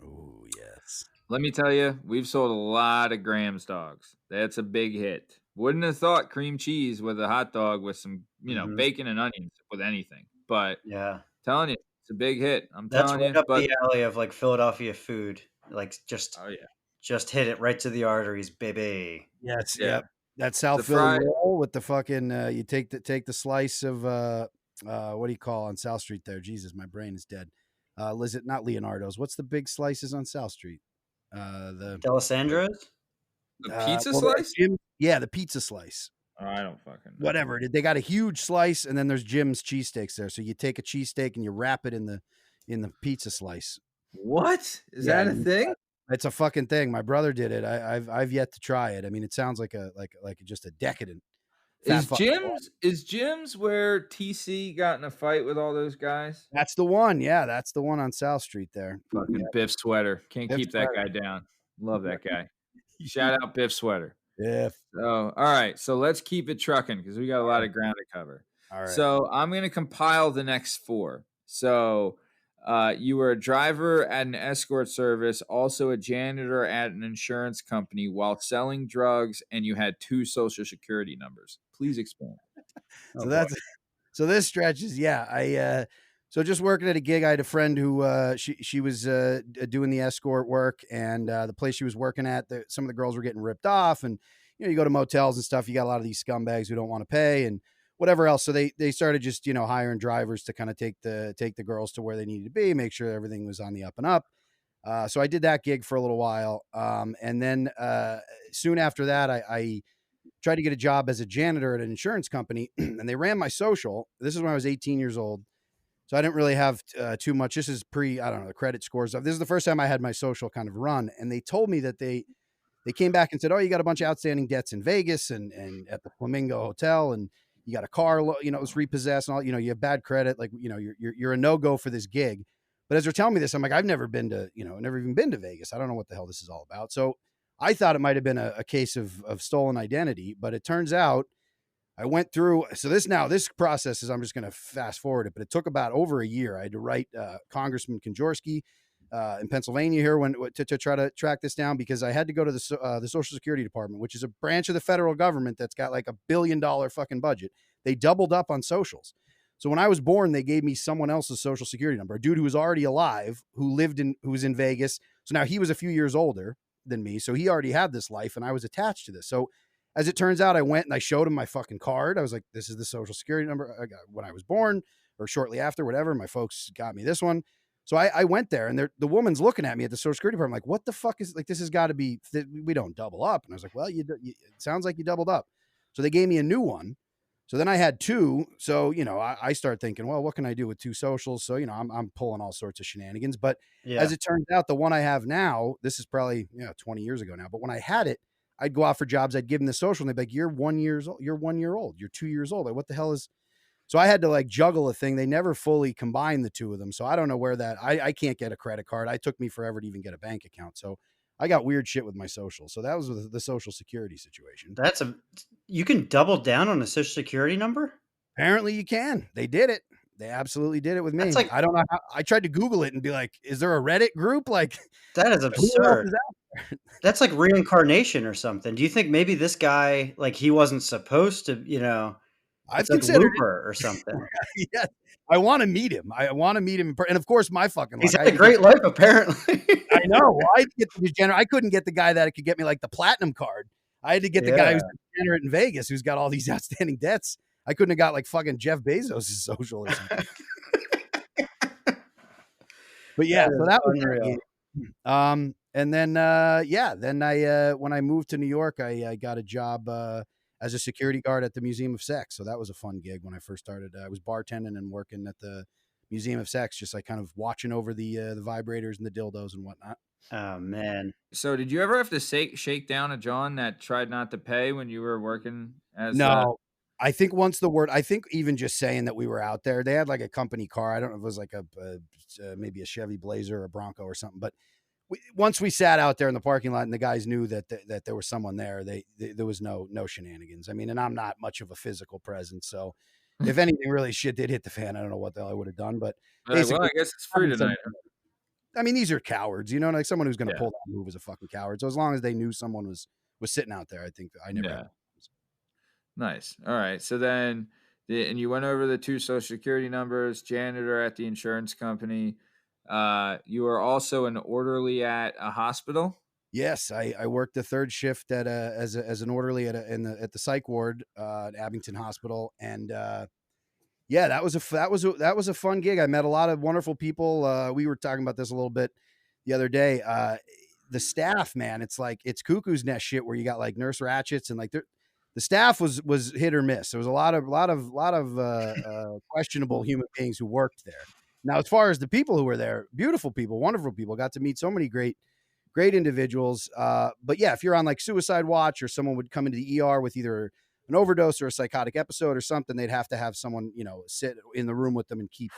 Oh, yes. Let me tell you, we've sold a lot of Graham's dogs. That's a big hit. Wouldn't have thought cream cheese with a hot dog with some, Mhm. bacon and onions with anything. But Yeah. telling you, it's a big hit. I'm That's telling right you. up But the alley of like Philadelphia food. Like oh yeah, just hit it right to the arteries, baby. Yes. yeah. Yep. That South The Philly fried- roll with the fucking you take the slice of what do you call on South Street there? Jesus, my brain is dead. Not Leonardo's. What's the big slices on South Street? The Delisandro's? The pizza well, slice? Yeah, the pizza slice. Oh, I don't fucking know. Whatever. They got a huge slice, and then there's Jim's cheesesteaks there. So you take a cheesesteak and you wrap it in the pizza slice. What is Yeah, that a thing? It's a fucking thing. My brother did it. I've yet to try it. I mean, it sounds like just a decadent. Is Jim's where TC got in a fight with all those guys? That's the one. Yeah, that's the one on South Street there. Fucking Biff Sweater. Can't Biff keep that Sweater. guy down. Love that guy. Shout out Biff Sweater. Yeah. So, all right. So let's keep it trucking because we got a lot of ground to cover. All right. So I'm going to compile the next four. So you were a driver at an escort service, also a janitor at an insurance company while selling drugs, and you had 2 social security numbers. Please explain. So this stretches. Yeah, so just working at a gig, I had a friend who she was doing the escort work, and the place she was working at, some of the girls were getting ripped off, and you go to motels and stuff, you got a lot of these scumbags who don't want to pay and whatever else. So they started just hiring drivers to kind of take the girls to where they needed to be, make sure everything was on the up and up. So I did that gig for a little while, and then soon after that, I tried to get a job as a janitor at an insurance company, and they ran my social. This is when I was 18 years old. So I didn't really have too much. This is the credit scores stuff. This is the first time I had my social kind of run. And they told me that they came back and said, oh, you got a bunch of outstanding debts in Vegas and at the Flamingo Hotel. And you got a car, it was repossessed and all, you have bad credit. Like, you're a no-go for this gig. But as they're telling me this, I'm like, I've never been to, never even been to Vegas. I don't know what the hell this is all about. So I thought it might've been a case of stolen identity, but it turns out I went through. So this process is, I'm just going to fast forward it, but it took about over a year. I had to write Congressman Konjorsky. in Pennsylvania here to try to track this down, because I had to go to the Social Security Department, which is a branch of the federal government that's got like $1 billion fucking budget. They doubled up on socials. So when I was born, they gave me someone else's Social Security number, a dude who was already alive, who was in Vegas. So now he was a few years older than me. So he already had this life and I was attached to this. So as it turns out, I went and I showed him my fucking card. I was like, this is the Social Security number I got when I was born or shortly after, whatever. My folks got me this one. So I went there and the woman's looking at me at the Social Security Department. I'm like, what the fuck is, like, this has got to be, we don't double up. And I was like, well, it sounds like you doubled up. So they gave me a new one. So then I had two. So, I start thinking, well, what can I do with two socials? So, I'm pulling all sorts of shenanigans. But as it turns out, the one I have now, this is probably 20 years ago now. But when I had it, I'd go out for jobs. I'd give them the social and they'd be like, you're 1 year old. You're 1 year old. You're 2 years old. Like, what the hell is? So I had to like juggle a thing. They never fully combined the two of them. So I don't know where that, I can't get a credit card. It took me forever to even get a bank account. So I got weird shit with my social. So that was with the Social Security situation. You can double down on a Social Security number? Apparently you can. They did it. They absolutely did it with me. That's like, I don't know how, I tried to Google it and be like, is there a Reddit group? Like, that is absurd. That's like reincarnation or something. Do you think maybe this guy, like, he wasn't supposed to, I've like considered Looper or something? Yeah, I want to meet him. I want to meet him. And of course, my fucking He's had a great life, apparently. I know. I get the degenerate. I couldn't get the guy that could get me like the platinum card. I had to get the guy who's degenerate in Vegas, who's got all these outstanding debts. I couldn't have got like fucking Jeff Bezos' social or something. But yeah, so that was unreal. And then when I moved to New York, I got a job as a security guard at the Museum of Sex. So that was a fun gig when I first started. I was bartending and working at the Museum of Sex, just like kind of watching over the vibrators and the dildos and whatnot. Oh man! So did you ever have to shake down a John that tried not to pay when you were working as? No, I think I think even just saying that we were out there, they had like a company car. I don't know if it was like maybe a Chevy Blazer or a Bronco or something, but once we sat out there in the parking lot and the guys knew that there was someone there, there was no shenanigans. I mean, and I'm not much of a physical presence, so if anything really shit did hit the fan, I don't know what the hell I would have done. But well, I guess it's free tonight. I mean, these are cowards, like someone who's going to pull that move is a fucking coward. So as long as they knew someone was sitting out there, I think I never. Yeah. Nice. All right. So then, and you went over the two Social Security numbers, janitor at the insurance company. You were also an orderly at a hospital. Yes, I worked the third shift as an orderly at the psych ward at Abington Hospital, and that was a fun gig. I met a lot of wonderful people. We were talking about this a little bit the other day. The staff, man, it's cuckoo's nest shit where you got like Nurse Ratchets and like the staff was hit or miss. There was a lot of questionable human beings who worked there. Now, as far as the people who were there, beautiful people, wonderful people, got to meet so many great individuals. But yeah, if you're on like suicide watch or someone would come into the ER with either an overdose or a psychotic episode or something, they'd have to have someone, sit in the room with them and keep,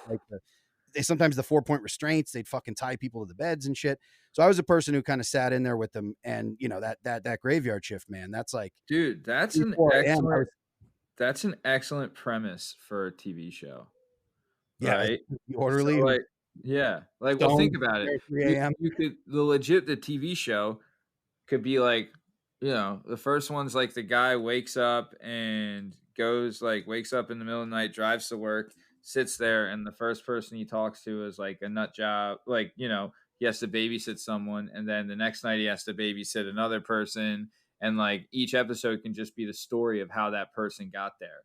like sometimes the 4-point restraints, they'd fucking tie people to the beds and shit. So I was a person who kind of sat in there with them, and that graveyard shift, man, that's like, dude, that's an excellent premise for a TV show. Yeah, right? Orderly. So well, think about it. You could the TV show could be like, the first one's like the guy wakes up and wakes up in the middle of the night, drives to work, sits there, and the first person he talks to is like a nut job, he has to babysit someone, and then the next night he has to babysit another person, and like each episode can just be the story of how that person got there.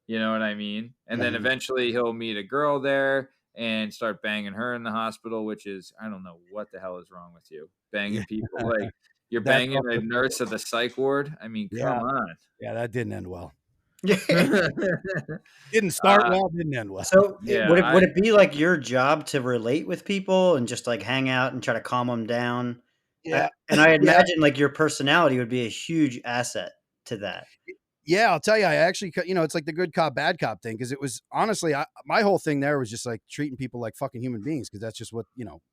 You know what I mean? And then eventually he'll meet a girl there and start banging her in the hospital, which is, I don't know what the hell is wrong with you. Banging people. Like, you're banging a nurse at the psych ward. I mean, come on. Yeah, that didn't end well. Didn't start well, didn't end well. So would it be like your job to relate with people and just like hang out and try to calm them down? Yeah. And I imagine like your personality would be a huge asset to that. Yeah, I'll tell you, I actually, it's like the good cop, bad cop thing. Cause it was honestly, my whole thing there was just like treating people like fucking human beings. Cause that's just what,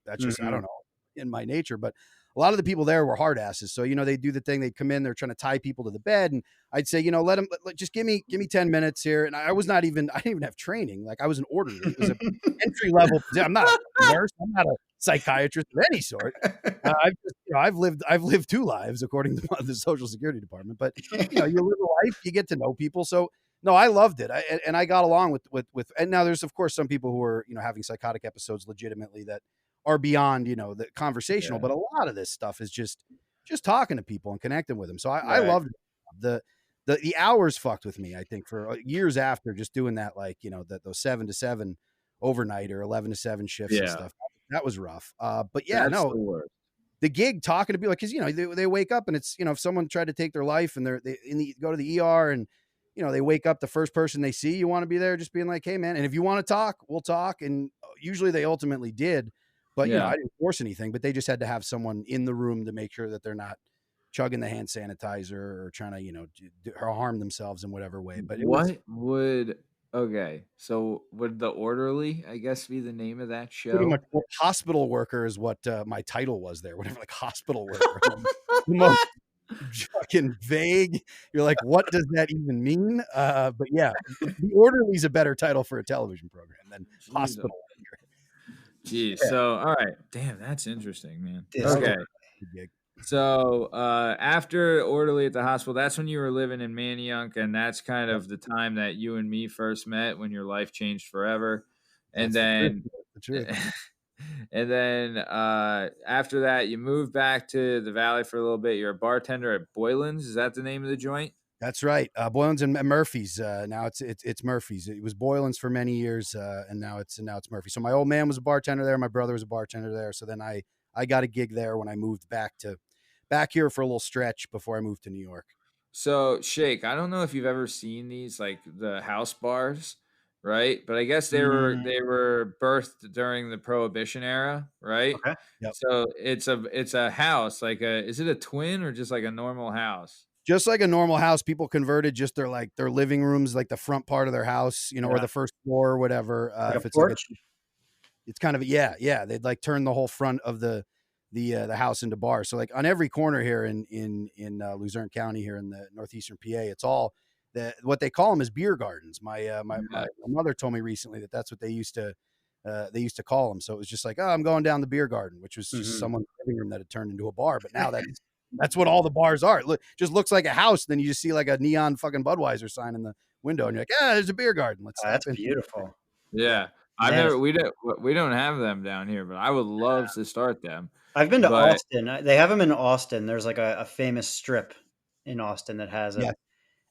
that's just, I don't know, in my nature. But a lot of the people there were hard asses. So, they do the thing, they come in, they're trying to tie people to the bed. And I'd say, just give me 10 minutes here. And I didn't even have training. Like I was an orderly. It was an entry level. I'm not a nurse. I'm not a psychiatrist of any sort. I've lived 2 lives according to the Social Security Department, but you live a life, you get to know people. So no, I loved it. And I got along with, and now there's of course some people who are, having psychotic episodes legitimately that are beyond, the conversational, but a lot of this stuff is just talking to people and connecting with them. So I loved it. The hours fucked with me, I think, for years after, just doing that, like, those 7 to 7 overnight or 11 to 7 shifts and stuff. That was rough. But yeah, That's no, the gig, talking to people, like, cause they wake up and it's, if someone tried to take their life and they go to the ER and, they wake up, the first person they see, you want to be there just being like, hey man. And if you want to talk, we'll talk. And usually they ultimately did, but I didn't force anything, but they just had to have someone in the room to make sure that they're not chugging the hand sanitizer or trying to, harm themselves in whatever way. But so would the orderly, I guess, be the name of that show? Pretty much hospital worker is what my title was there, whatever, like hospital worker. The most fucking vague. You're like, what does that even mean? But yeah, the orderly is a better title for a television program than hospital worker. Geez. Yeah. So, all right. Damn, that's interesting, man. Okay. So after orderly at the hospital, that's when you were living in Manayunk, and that's kind of the time that you and me first met, when your life changed forever. And then and then after that, you moved back to the Valley for a little bit. You're a bartender at Boylan's. Is that the name of the joint? That's right. Boylan's and Murphy's. Now it's Murphy's. It was Boylan's for many years, and now it's Murphy. So my old man was a bartender there. My brother was a bartender there. So then I got a gig there when I moved back here for a little stretch before I moved to New York. So Shake, I don't know if you've ever seen these, like the house bars, right? But I guess they were birthed during the Prohibition era, right? Okay. Yep. So it's a house, like is it a twin or just like a normal house? Just like a normal house. People converted just their living rooms, like the front part of their house, or the first floor or whatever. Like if it's porch? it's kind of they'd like turn the whole front of the house into bars. So like on every corner here in Luzerne County here in the northeastern PA, it's all what they call them is beer gardens. My mother told me recently that's what they used to call them. So it was just like, oh, I'm going down the beer garden, which was just someone's living room that had turned into a bar. But now that's what all the bars are. It just looks like a house. Then you just see like a neon fucking Budweiser sign in the window, and you're like, there's a beer garden. That's beautiful. Yeah. We don't have them down here, but I would love to start them. I've been to Austin. They have them in Austin. There's like a famous strip in Austin that has it. Yeah.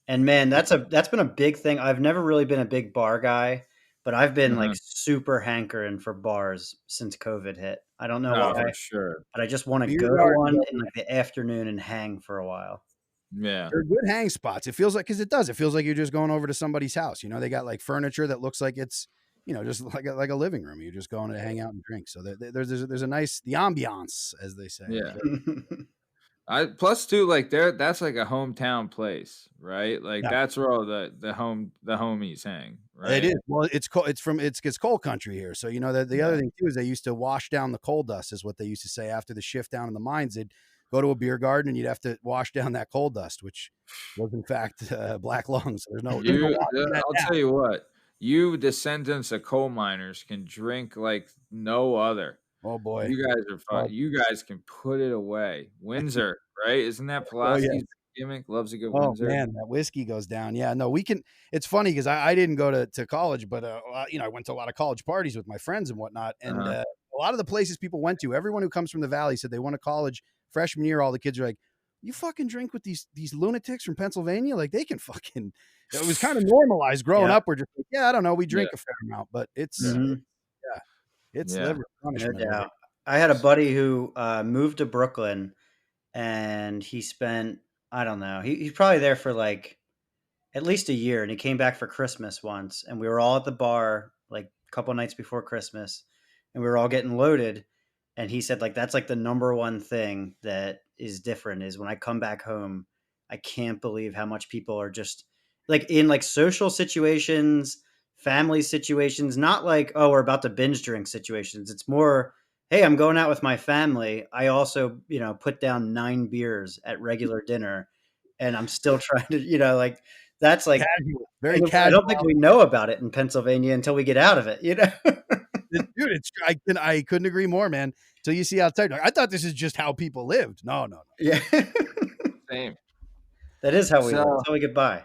And man, that's been a big thing. I've never really been a big bar guy, but I've been like super hankering for bars since COVID hit. I don't know why, for sure. But I just want to go to one in like the afternoon and hang for a while. Yeah, they're good hang spots. It feels like, because it feels like you're just going over to somebody's house. They got like furniture that looks like it's just like a living room. You're just going to hang out and drink. So there's a nice, the ambiance, as they say. Yeah. Plus too, like that's like a hometown place, right? Like that's where all the homies hang, right? It is. Well, it's coal country here. So the other thing too is they used to wash down the coal dust, is what they used to say after the shift down in the mines. They'd go to a beer garden and you'd have to wash down that coal dust, which was in fact black lungs. So there's no I'll tell you what. You descendants of coal miners can drink like no other. Oh boy, you guys are fun. You guys can put it away. Windsor, right? Isn't that Pulaski's gimmick? Loves a good Windsor. Oh man, that whiskey goes down. Yeah, no, we can. It's funny because I didn't go to college, but I went to a lot of college parties with my friends and whatnot. And a lot of the places people went to, everyone who comes from the Valley said they went to college freshman year. All the kids are like, you fucking drink with these lunatics from Pennsylvania? Like they can fucking. It was kind of normalized growing up. We're just like, I don't know, we drink a fair amount, but it's it's liver punishment. No doubt. I had a buddy who moved to Brooklyn, and he spent, I don't know, he's probably there for like at least a year, and he came back for Christmas once, and we were all at the bar like a couple nights before Christmas, and we were all getting loaded. And he said, like, that's like the number one thing that is different is when I come back home, I can't believe how much people are just like in like social situations, family situations, not like, oh, we're about to binge drink situations. It's more hey, I'm going out with my family. I also, put down 9 beers at regular dinner, and I'm still trying to, like that's like Casual, very I casual. don't think we know about it in Pennsylvania until we get out of it, Dude, I couldn't agree more, man. Till you see how tight. I thought this is just how people lived. No. Yeah. Same. That is how we live. So That's how we get by.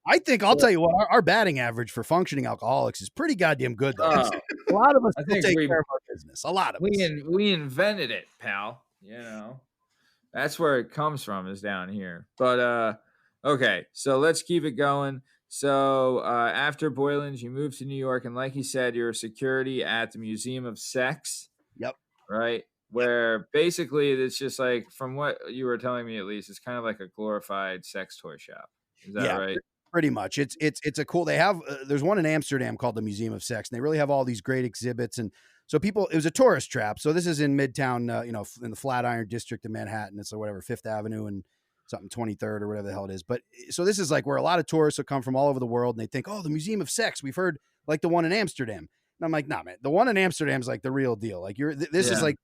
I think I'll tell you what, our batting average for functioning alcoholics is pretty goddamn good, though. oh, A lot of us I still think take we care of our business. A lot of us. we invented it, pal. That's where it comes from, is down here. But okay, so let's keep it going. So after Boylan's, you moved to New York, and like you said, you're a security at the Museum of Sex. Yep. Right. Where basically it's just like, from what you were telling me, at least, it's kind of like a glorified sex toy shop. Is that right? Pretty much. It's a cool. They have there's one in Amsterdam called the Museum of Sex, and they really have all these great exhibits. And so it was a tourist trap. So this is in Midtown, in the Flatiron district of Manhattan. It's whatever, Fifth Avenue and something 23rd or whatever the hell it is. But so this is like where a lot of tourists will come from all over the world, and they think, oh, the Museum of Sex. We've heard like the one in Amsterdam. And I'm like, nah, man, the one in Amsterdam is like the real deal. Like this is like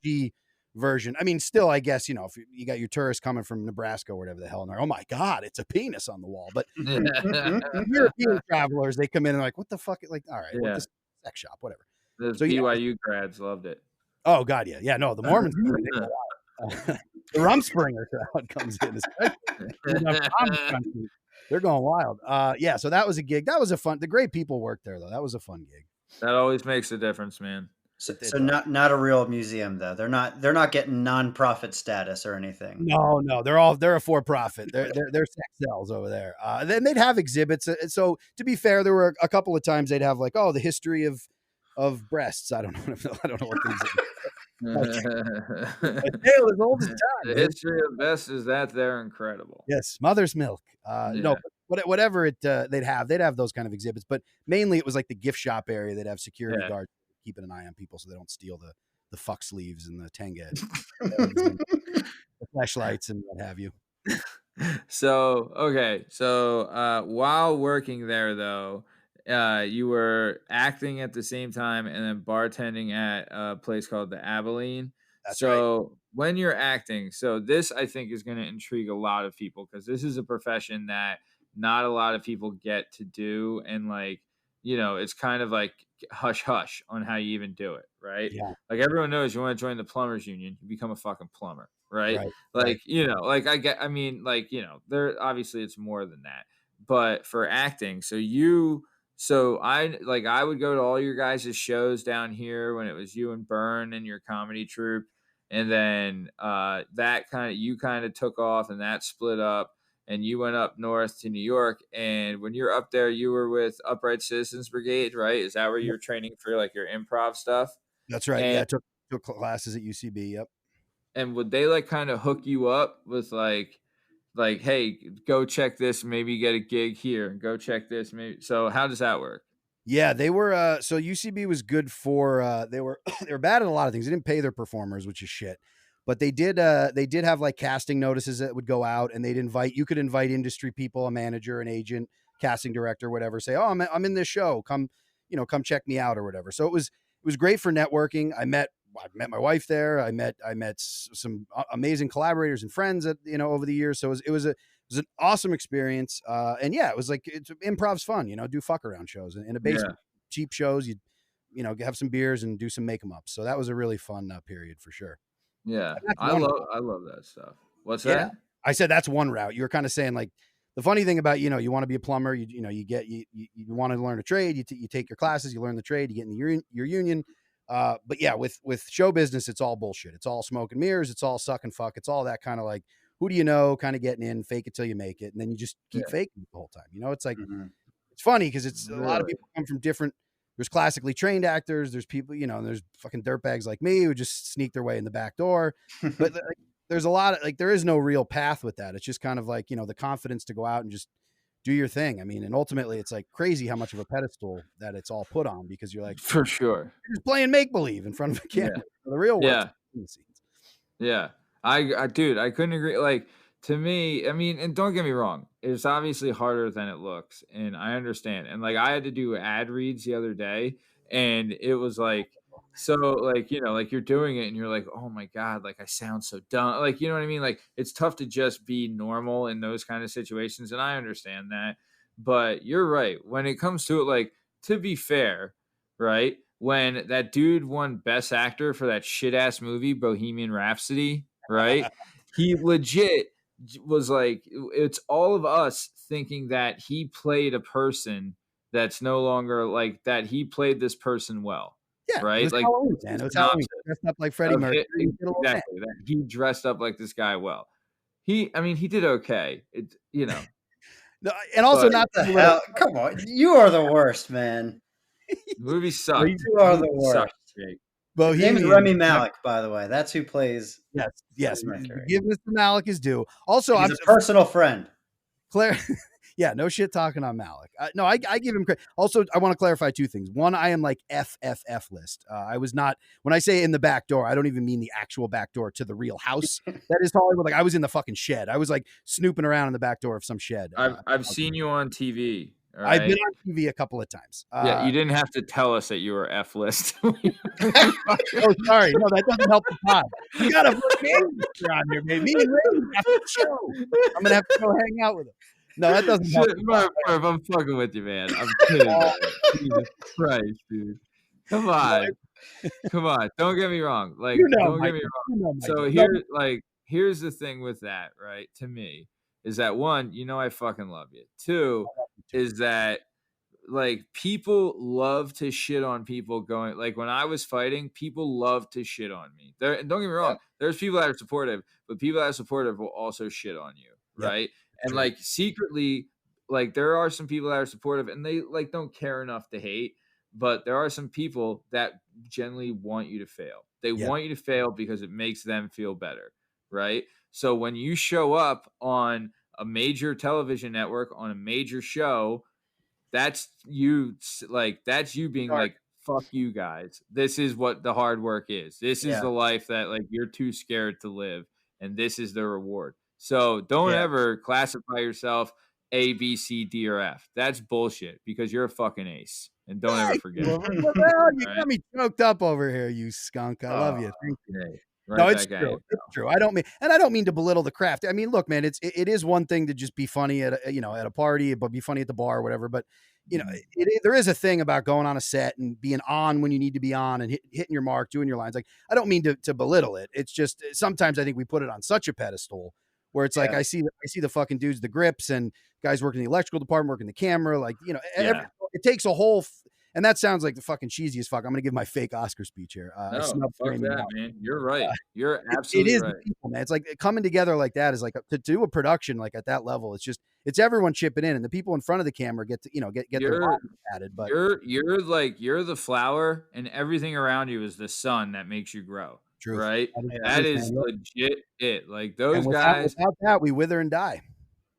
the version. I mean, still, I guess, if you got your tourists coming from Nebraska or whatever the hell, and they're, oh my God, it's a penis on the wall. But European travelers, they come in and like, what the fuck? Like, all right, well, this sex shop, whatever. The BYU grads loved it. Oh God, yeah. No, the Mormons, the Rumspringer crowd comes in. They're going wild. So that was a gig. That was the great people worked there, though. That was a fun gig. That always makes a difference, man. So not a real museum, though. They're not getting nonprofit status or anything. No, they're a for profit. They're sex cells over there. Then they'd have exhibits. So to be fair, there were a couple of times they'd have like, oh, the history of breasts. I don't know what these are. A tale as old as time. The history of breasts is that they're incredible. Yes, mother's milk. No, but whatever they'd have those kind of exhibits. But mainly it was like the gift shop area. They'd have security guards keeping an eye on people so they don't steal the fuck sleeves and the Tenga, the flashlights and what have you. So while working there, though, you were acting at the same time and then bartending at a place called the Abilene. That's right. When you're acting, so this I think is going to intrigue a lot of people, because this is a profession that not a lot of people get to do, and like, it's kind of like hush hush on how you even do it, right? Yeah. Like everyone knows, you want to join the plumbers union, you become a fucking plumber, right? Right. There obviously it's more than that. But for acting, I would go to all your guys' shows down here when it was you and Byrne and your comedy troupe, and then you kind of took off and that split up, and you went up north to New York. And when you're up there, you were with Upright Citizens Brigade, right? Is that where you're training for like your improv stuff? That's right. And, took classes at UCB. Yep. And would they like kind of hook you up with like, hey, go check this, maybe get a gig here, go check this, maybe? So how does that work? Yeah, they were so UCB was good for they were bad at a lot of things. They didn't pay their performers, which is shit. But they did have like casting notices that would go out, and you could invite industry people, a manager, an agent, casting director, whatever, say, "Oh, I'm in this show. Come check me out," or whatever. So it was great for networking. I met my wife there. I met some amazing collaborators and friends over the years. So it was an awesome experience. And yeah, it was like, improv's fun, do fuck around shows in a basement, cheap shows. You have some beers and do some make 'em ups. So that was a really fun period for sure. Yeah, I love that stuff. What's that? I said that's one route. You were kind of saying like the funny thing about you want to be a plumber. You want to learn a trade. You take your classes. You learn the trade. You get in your union. But yeah, with show business, it's all bullshit. It's all smoke and mirrors. It's all suck and fuck. It's all that kind of like, who do you know, kind of getting in, fake it till you make it, and then you just keep faking it the whole time. It's like it's funny because it's a lot of people come from different. There's classically trained actors. There's people, there's fucking dirtbags like me who just sneak their way in the back door. But there's a lot of like, there is no real path with that. It's just kind of like, the confidence to go out and just do your thing. I mean, and ultimately it's like crazy how much of a pedestal that it's all put on, because you're like, for sure, you're just playing make-believe in front of a camera. The real world. Yeah. I couldn't agree. Like, to me, I mean, and don't get me wrong, it's obviously harder than it looks, and I understand. And like, I had to do ad reads the other day, and it was like, So like, like you're doing it and you're like, oh my God, like I sound so dumb. Like, you know what I mean? Like it's tough to just be normal in those kind of situations. And I understand that. But you're right. When it comes to it, like, to be fair, right? When that dude won Best Actor for that shit ass movie, Bohemian Rhapsody, right? He legit was like, it's all of us thinking that he played a person that's no longer like that. He played this person well, Yeah, it right? was Like Halloween, man. It was Halloween. Dressed up like Freddie Mercury. exactly. That he dressed up like this guy well. I mean, he did okay. No, and also But not What the hell? Come on, you are the worst, man. the movie sucked. You are the worst. Jake. His name is Bohemian. Remy Malik, by the way. That's who plays. Yes. Freddie Mercury. Give Mr. Malik his due. Also, He's a personal friend. Claire. Yeah, no shit talking on Malik. No, I give him credit. Also, I want to clarify two things. One, I am like FFF list. I was not, when I say in the back door, I don't even mean the actual back door to the real house. That is Hollywood. Like I was in the fucking shed. I was like snooping around in the back door of some shed. I've seen you on TV. Right? I've been on TV a couple of times. Yeah, you didn't have to tell us that you were F list. Oh, sorry. No, that doesn't help the pod. You got a fucking around here, baby. Me and Ray after the show. I'm gonna have to go hang out with him. No, that doesn't help. Murf, I'm fucking with you, man. I'm kidding. Man. Jesus Christ, dude. Come on. Don't get me wrong. Like, don't get me wrong. So here's the thing with that, right? To me, is that one, I fucking love you. Two, is that like people love to shit on people going like when I was fighting, people love to shit on me. And don't get me wrong, there's people that are supportive, but people that are supportive will also shit on you, right? And like secretly, like there are some people that are supportive and they like don't care enough to hate, but there are some people that generally want you to fail. They want you to fail because it makes them feel better, right? So when you show up on a major television network on a major show, that's you being like, fuck you guys. This is what the hard work is. This is the life that like you're too scared to live, and this is the reward. So don't ever classify yourself A, B, C, D, or F. That's bullshit because you're a fucking ace. And don't ever forget. You got me choked up over here, you skunk. I love you. Thank you. No, it's true. It's true. I don't mean to belittle the craft. I mean, look, man, it is one thing to just be funny at a party, but be funny at the bar or whatever. But there is a thing about going on a set and being on when you need to be on and hitting your mark, doing your lines. Like, I don't mean to belittle it. It's just sometimes I think we put it on such a pedestal where it's like I see the fucking dudes, the grips, and guys working in the electrical department, working the camera. Like, it takes a whole. And that sounds like the fucking cheesiest fuck. I'm going to give my fake Oscar speech here. No, fuck that, man. You're right. You're absolutely right. It is people, man. It's like coming together like that is like to do a production like at that level. It's everyone chipping in, and the people in front of the camera get to get their added. But you're the flower, and everything around you is the sun that makes you grow. True. Right? That is legit it. Like those guys. Without that, we wither and die.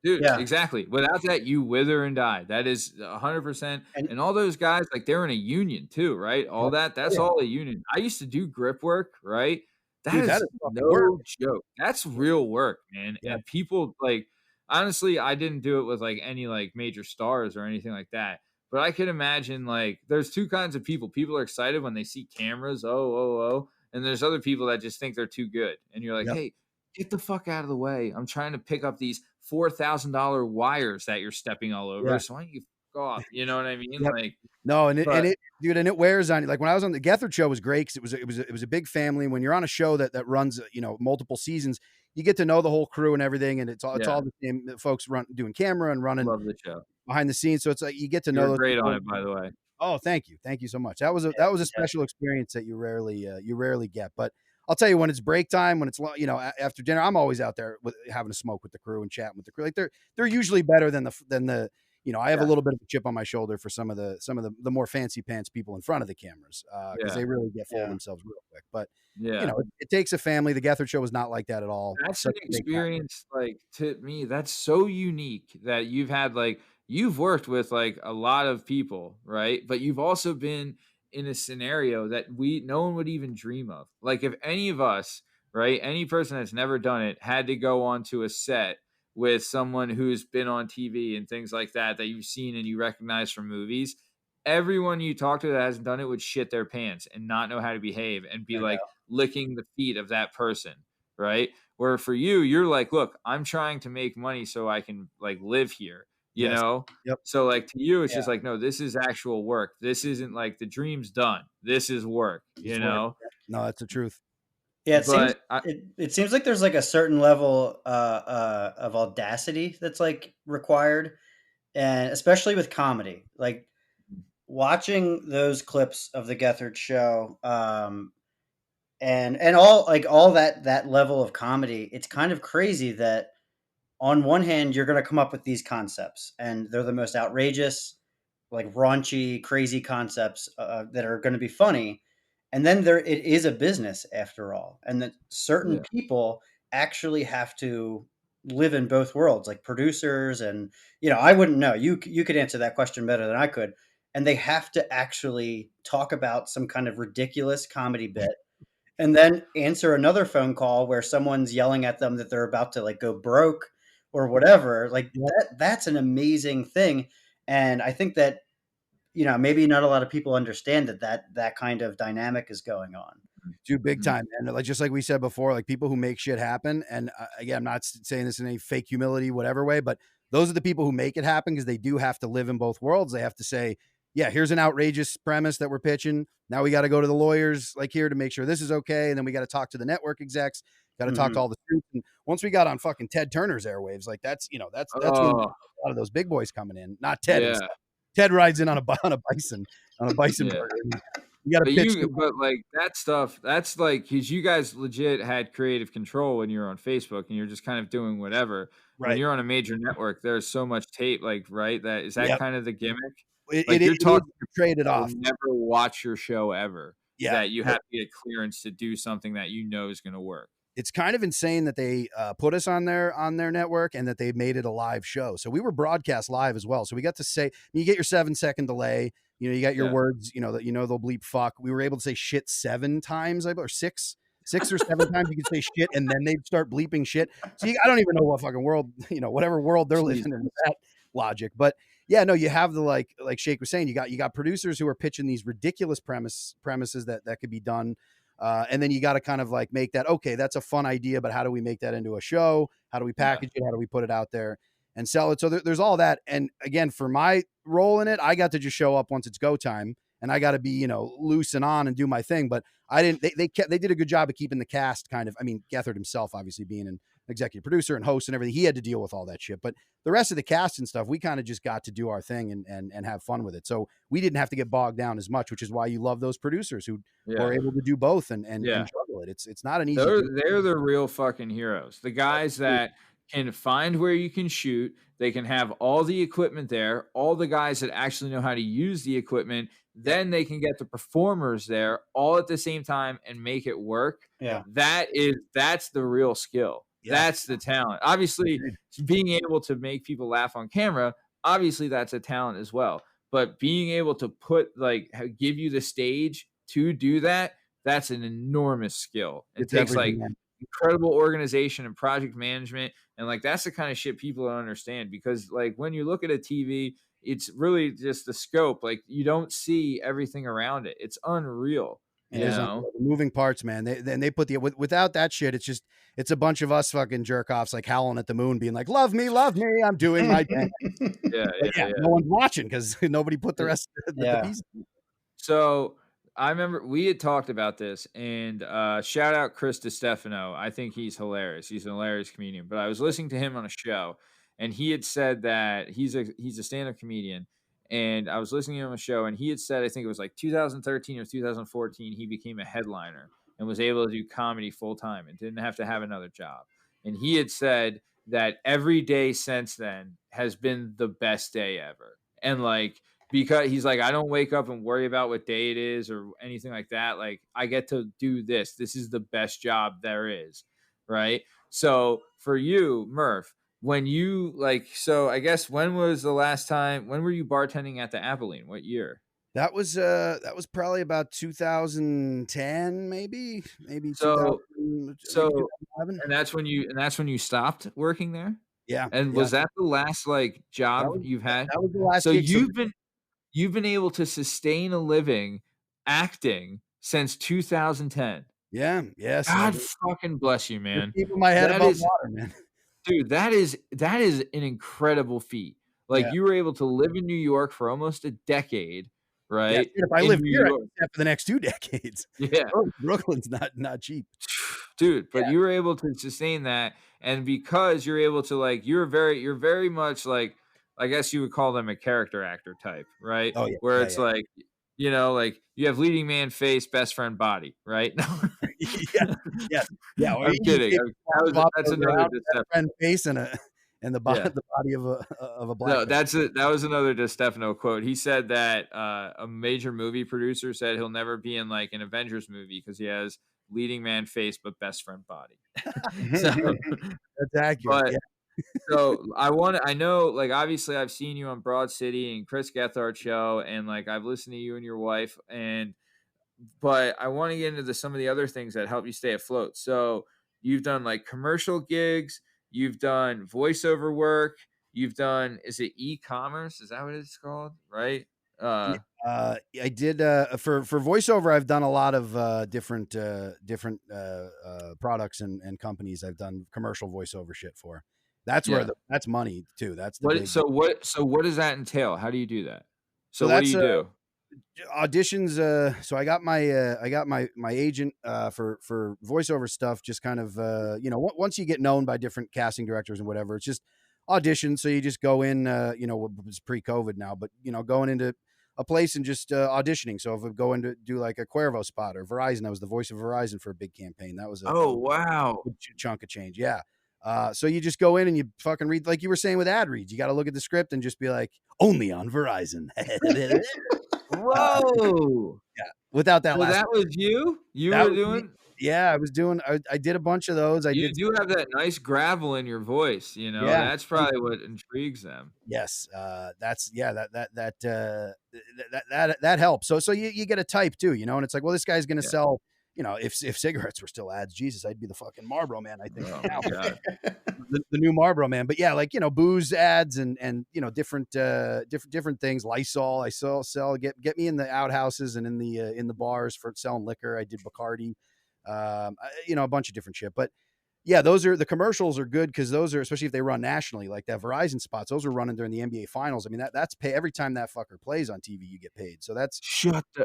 Dude, exactly. Without that, you wither and die. That is 100%. And all those guys, like they're in a union too, right? All that's all a union. I used to do grip work, right? That is no joke. That's real work, man. Yeah. And people like, honestly, I didn't do it with like any like major stars or anything like that. But I can imagine like there's two kinds of people. People are excited when they see cameras. Oh. And there's other people that just think they're too good. And you're like, hey, get the fuck out of the way. I'm trying to pick up these $4,000 wires that you're stepping all over. Yeah. So why don't you fuck off? You know what I mean? Yep. Like no, and it wears on you. Like when I was on the Gethard show was great because it was a big family. When you're on a show that runs multiple seasons, you get to know the whole crew and everything, and it's all the same folks doing camera and running Love the show behind the scenes. So it's like you get to know. You're great on it, by the way. Oh, thank you so much. That was a special experience that you rarely get, but. I'll tell you when it's break time, when it's after dinner, I'm always out there having a smoke with the crew and chatting with the crew. Like they're usually better than the I have a little bit of a chip on my shoulder for some of the more fancy pants people in front of the cameras because they really get full of themselves real quick. But it takes a family. The Gethard show was not like that at all. That's an experience like to me that's so unique that you've worked with like a lot of people, right? But you've also been in a scenario that no one would even dream of. Like if any of us, right, any person that's never done it had to go onto a set with someone who's been on TV and things like that you've seen and you recognize from movies, everyone you talk to that hasn't done it would shit their pants and not know how to behave and be I like know. licking the feet of that person, right? Where for you, you're like, look, I'm trying to make money so I can like live here, you Yes. know? Yep. So like to you, it's Yeah. just like, no, this is actual work. This isn't like the dream's done. This is work, you It's work. know? No, that's the truth. Yeah, it seems But I, it seems like there's like a certain level of audacity that's like required, and especially with comedy, like watching those clips of the Gethard show, and all that level of comedy. It's kind of crazy that on one hand you're going to come up with these concepts, and they're the most outrageous, like raunchy, crazy concepts that are going to be funny. And then it is a business after all, and that certain yeah. people actually have to live in both worlds, like producers. And I wouldn't know. You could answer that question better than I could. And they have to actually talk about some kind of ridiculous comedy bit, and then answer another phone call where someone's yelling at them that they're about to like go broke or whatever. Like Yep. that's an amazing thing. And I think that maybe not a lot of people understand that kind of dynamic is going on. Dude, big Mhm. time. And like, just like we said before, like people who make shit happen. And again, I'm not saying this in any fake humility, whatever way, but those are the people who make it happen because they do have to live in both worlds. They have to say, yeah, here's an outrageous premise that we're pitching. Now we got to go to the lawyers like here to make sure this is okay. And then we got to talk to the network execs, got to talk to all the suits. And once we got on fucking Ted Turner's airwaves, like that's when Oh, a lot of those big boys coming in, not Ted. yeah. Himself. Ted rides in on a bison Yeah. burger. You got to pitch. But like that stuff, that's like because you guys legit had creative control when you were on Facebook and you're just kind of doing whatever. When Right. you're on a major network, there's so much tape, like, right? That is that Yep. kind of the gimmick? It Like you're is talking to traded people who off. never watch your show ever. Yeah. That you have to get clearance to do something that you know is going to work. It's kind of insane that they put us on their network and that they made it a live show. So we were broadcast live as well. So we got to say, you get your 7-second delay. You got your Yeah. words. They'll bleep fuck. We were able to say shit 7 times, or six or 7 times. You could say shit, and then they'd start bleeping shit. So I don't even know what fucking world, whatever world they're living in with that logic. But yeah, no, you have the like Shake was saying, you got producers who are pitching these ridiculous premises that could be done. And then you got to kind of like make that, okay, that's a fun idea, but how do we make that into a show? How do we package it? How do we put it out there and sell it? So there's all that. And again, for my role in it, I got to just show up once it's go time, and I got to be, loose and on and do my thing. But I didn't, they did a good job of keeping the cast kind of, Gethard himself, obviously being an executive producer and host and everything, he had to deal with all that shit. But the rest of the cast and stuff, we kind of just got to do our thing and have fun with it. So we didn't have to get bogged down as much, which is why you love those producers who are able to do both and juggle it. It's not an easy. They're the real fucking heroes. The guys that can find where you can shoot. They can have all the equipment there. All the guys that actually know how to use the equipment. Then they can get the performers there all at the same time and make it work. Yeah. That's the real skill. Yeah. That's the talent. Obviously, being able to make people laugh on camera, obviously that's a talent as well. But being able to give you the stage to do that, that's an enormous skill. It takes incredible organization and project management. And that's the kind of shit people don't understand, because when you look at a TV, it's really just the scope. You don't see everything around it. It's unreal. It is the moving parts, man. They put without that shit, it's a bunch of us fucking jerk offs howling at the moon, being like, "Love me, I'm doing my thing." Yeah. No one's watching because nobody put the rest of the pieces. So I remember we had talked about this, and shout out Chris DiStefano. I think he's hilarious. He's an hilarious comedian. But I was listening to him on a show, and he had said that he's a stand-up comedian. And I was listening to him on a show, and he had said, I think it was 2013 or 2014, he became a headliner and was able to do comedy full time and didn't have to have another job. And he had said that every day since then has been the best day ever. And because he's I don't wake up and worry about what day it is or anything like that. I get to do this. This is the best job there is. Right. So for you, Murf, when you so I guess when was the last time, when were you bartending at the Abilene? What year? That was probably about 2010, maybe so 2011. And that's when you stopped working there? Yeah. And was that the last job you've had? That was the last so gig. you've been you've been able to sustain a living acting since 2010. Yeah. Yes. God fucking bless you, Just man. keeping my head That above is, water, man. dude, that is an incredible feat. Like, Yeah. you were able to live in New York for almost a decade, Yeah. right? If I In live New here, I York. can have for the next 2 decades. Yeah. Brooklyn's not cheap. Dude, but Yeah. you were able to sustain that, and because you're able to, like, you're very much like, I guess you would call them a character actor type, right? Oh, yeah. Where Yeah, it's yeah. like, like you have leading man face, best friend body, right? Yeah. Yes. Yeah. Or I'm kidding. That's another best friend face and the Yeah. the body of a black No, person. that was another DeStefano quote. He said that a major movie producer said he'll never be in like an Avengers movie because he has leading man face but best friend body. So, That's accurate. but Yeah. so I know, like, obviously I've seen you on Broad City and Chris Gethard show, and like I've listened to you and your wife, but I want to get into some of the other things that help you stay afloat. So you've done like commercial gigs, you've done voiceover work, you've done, is it e-commerce? Is that what it's called? Right? I did for voiceover. I've done a lot of different products and companies. I've done commercial voiceover shit for. That's where that's money too. That's the what. big. So what does that entail? How do you do that? So what do that's you do? Auditions. So I got my agent for voiceover stuff. Just kind of once you get known by different casting directors and whatever, it's just auditions. So you just go in. It's pre-COVID now, but going into a place and just auditioning. So if I go in to do like a Cuervo spot or Verizon, I was the voice of Verizon for a big campaign. That was wow, good chunk of change. Yeah. So you just go in and you fucking read, like you were saying with ad reads. You got to look at the script and just be like, only on Verizon. Whoa. Yeah. Without that so last. That was you? That were was doing? me. Yeah, I was doing. I did a bunch of those. You do have that nice gravel in your voice. Yeah. That's probably what intrigues them. Yes. That's that helps. So you get a type too, and it's like, well, this guy's going to sell. If cigarettes were still ads, Jesus, I'd be the fucking Marlboro man. I think Oh my God. the new Marlboro man. But yeah, like booze ads and different things. Lysol, I sell. Get me in the outhouses and in the bars for selling liquor. I did Bacardi, a bunch of different shit. But yeah, the commercials are good because those are, especially if they run nationally, like that Verizon spots. Those are running during the NBA finals. I mean, that's pay every time that fucker plays on TV, you get paid. So that's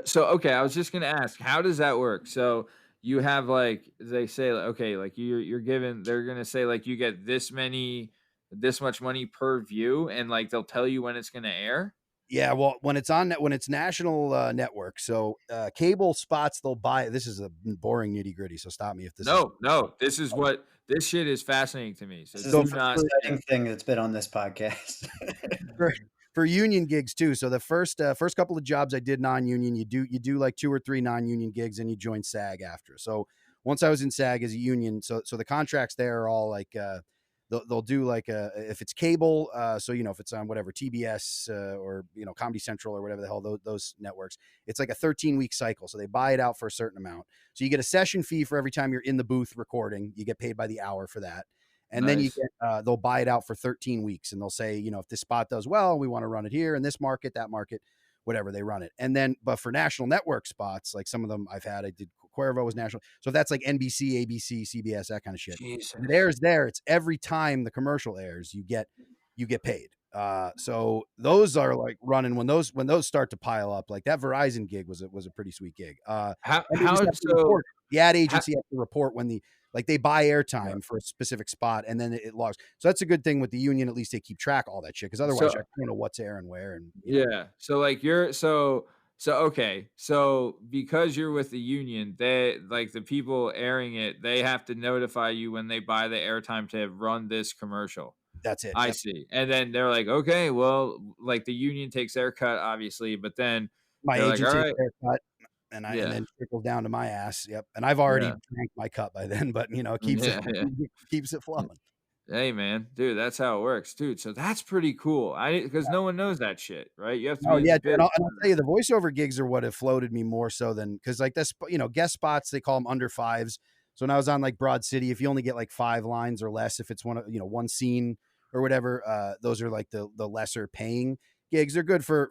So okay, I was just gonna ask, how does that work? So you have, like, they say, okay, like you're given, they're gonna say like you get this much money per view, and like they'll tell you when it's gonna air. Yeah, well, when it's national network, so cable spots they'll buy. This is a boring nitty gritty, so stop me if this. No, this is what this shit is fascinating to me. So this is the most exciting thing that's been on this podcast. for union gigs too. So the first couple of jobs I did non-union, you do like 2 or 3 non-union gigs, and you join SAG after. So once I was in SAG as a union, so the contracts there are all like. They'll do like if it's cable, so if it's on whatever TBS or Comedy Central or whatever the hell those networks, it's like a 13-week cycle. So they buy it out for a certain amount. So you get a session fee for every time you're in the booth recording. You get paid by the hour for that, and then you get they'll buy it out for 13 weeks, and they'll say if this spot does well, we want to run it here in this market, that market, whatever, they run it. And then but for national network spots, like some of them I've had, I did. Cuervo was national. So if that's like NBC, ABC, CBS, that kind of shit. Jesus. It airs there. It's every time the commercial airs, you get paid. So those are like running when those start to pile up. Like that Verizon gig was a pretty sweet gig. The ad agency has to report when they buy airtime for a specific spot, and then it logs. So that's a good thing with the union. At least they keep track of all that shit, because otherwise I don't know what's airing where. And so like okay, so because you're with the union, they, like, the people airing it, they have to notify you when they buy the airtime to run this commercial. That's it. I see. And then they're like, okay, well, like the union takes their cut, obviously, but then my agent like, takes their cut, and then trickles down to my ass. Yep. And I've already drank my cut by then, but keeps it flowing. Hey man, dude, that's how it works, dude. So that's pretty cool. Because no one knows that shit, right? You have to. And I'll tell you, the voiceover gigs are what have floated me more so than, because like this, guest spots, they call them under fives. So when I was on like Broad City, if you only get like 5 lines or less, if it's one scene or whatever, those are like the lesser paying gigs. They're good for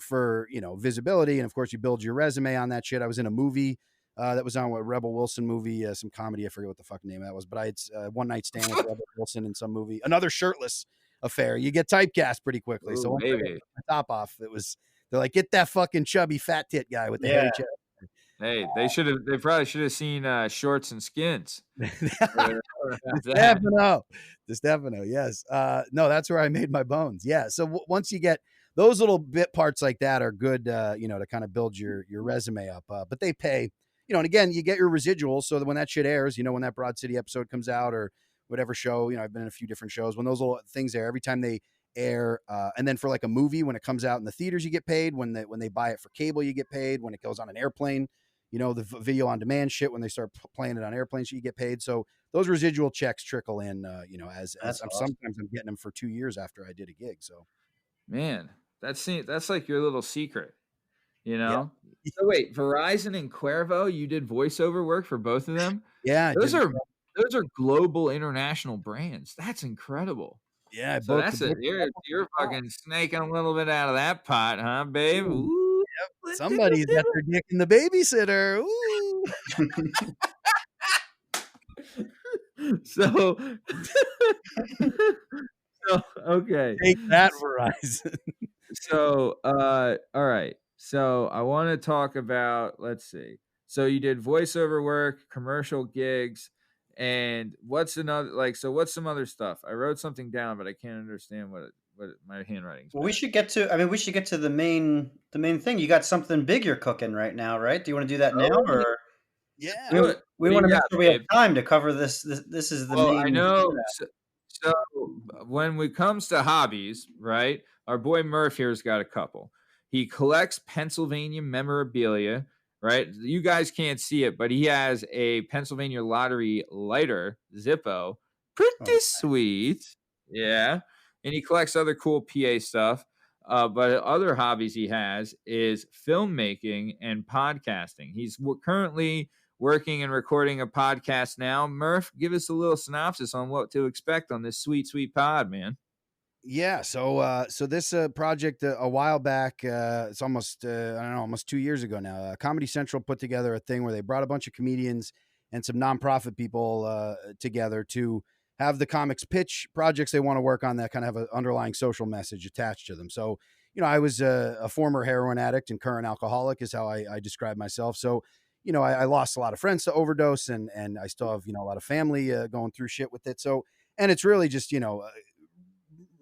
visibility, and of course you build your resume on that shit. I was in a movie that was on what Rebel Wilson movie, some comedy. I forget what the fucking name of that was, but I had one night stand with Rebel Wilson in some movie, another shirtless affair. You get typecast pretty quickly. Ooh, so once I baby. got my top off, they're like, get that fucking chubby fat tit guy with the hairy chest. Hey, they probably should have seen Shorts and Skins. Stefano, yes. No, that's where I made my bones. Yeah. So once you get those little bit parts like that are good, to kind of build your resume up. But they pay, and again, you get your residuals so that when that shit airs, when that Broad City episode comes out or whatever show, I've been in a few different shows, when those little things air, every time they air, and then for like a movie, when it comes out in the theaters, you get paid. When they buy it for cable, you get paid. When it goes on an airplane, the video on demand shit, when they start playing it on airplanes, you get paid. So those residual checks trickle in, as That's awesome. sometimes I'm getting them for 2 years after I did a gig. So, man, that's like your little secret, Yeah. So wait, Verizon and Cuervo, you did voiceover work for both of them? Yeah. Those are global international brands. That's incredible. Yeah. So that's it. You're fucking snaking a little bit out of that pot, huh, babe? Ooh. Yep. Somebody's got their dick in the babysitter. Ooh. So okay. Take that, Verizon. So all right. So I want to talk about, let's see. So you did voiceover work, commercial gigs, and what's some other stuff? I wrote something down, but I can't understand what my handwriting's. Well, we should get to the main thing. You got something big you're cooking right now, right? Do you want to do that now, or Yeah. we want to make sure we have time to cover this? This is the main. I know. So when it comes to hobbies, right? Our boy Murf here's got a couple. He collects Pennsylvania memorabilia, right? You guys can't see it, but he has a Pennsylvania lottery lighter, Zippo. Pretty sweet. Yeah. And he collects other cool PA stuff. But other hobbies he has is filmmaking and podcasting. He's currently working and recording a podcast now. Murf, give us a little synopsis on what to expect on this sweet, sweet pod, man. Yeah. So this project a while back, it's almost, almost 2 years ago now. Comedy Central put together a thing where they brought a bunch of comedians and some nonprofit people together to have the comics pitch projects they want to work on that kind of have an underlying social message attached to them. So, I was a former heroin addict and current alcoholic is how I describe myself. So, I lost a lot of friends to overdose and I still have, a lot of family going through shit with it. So, and it's really just,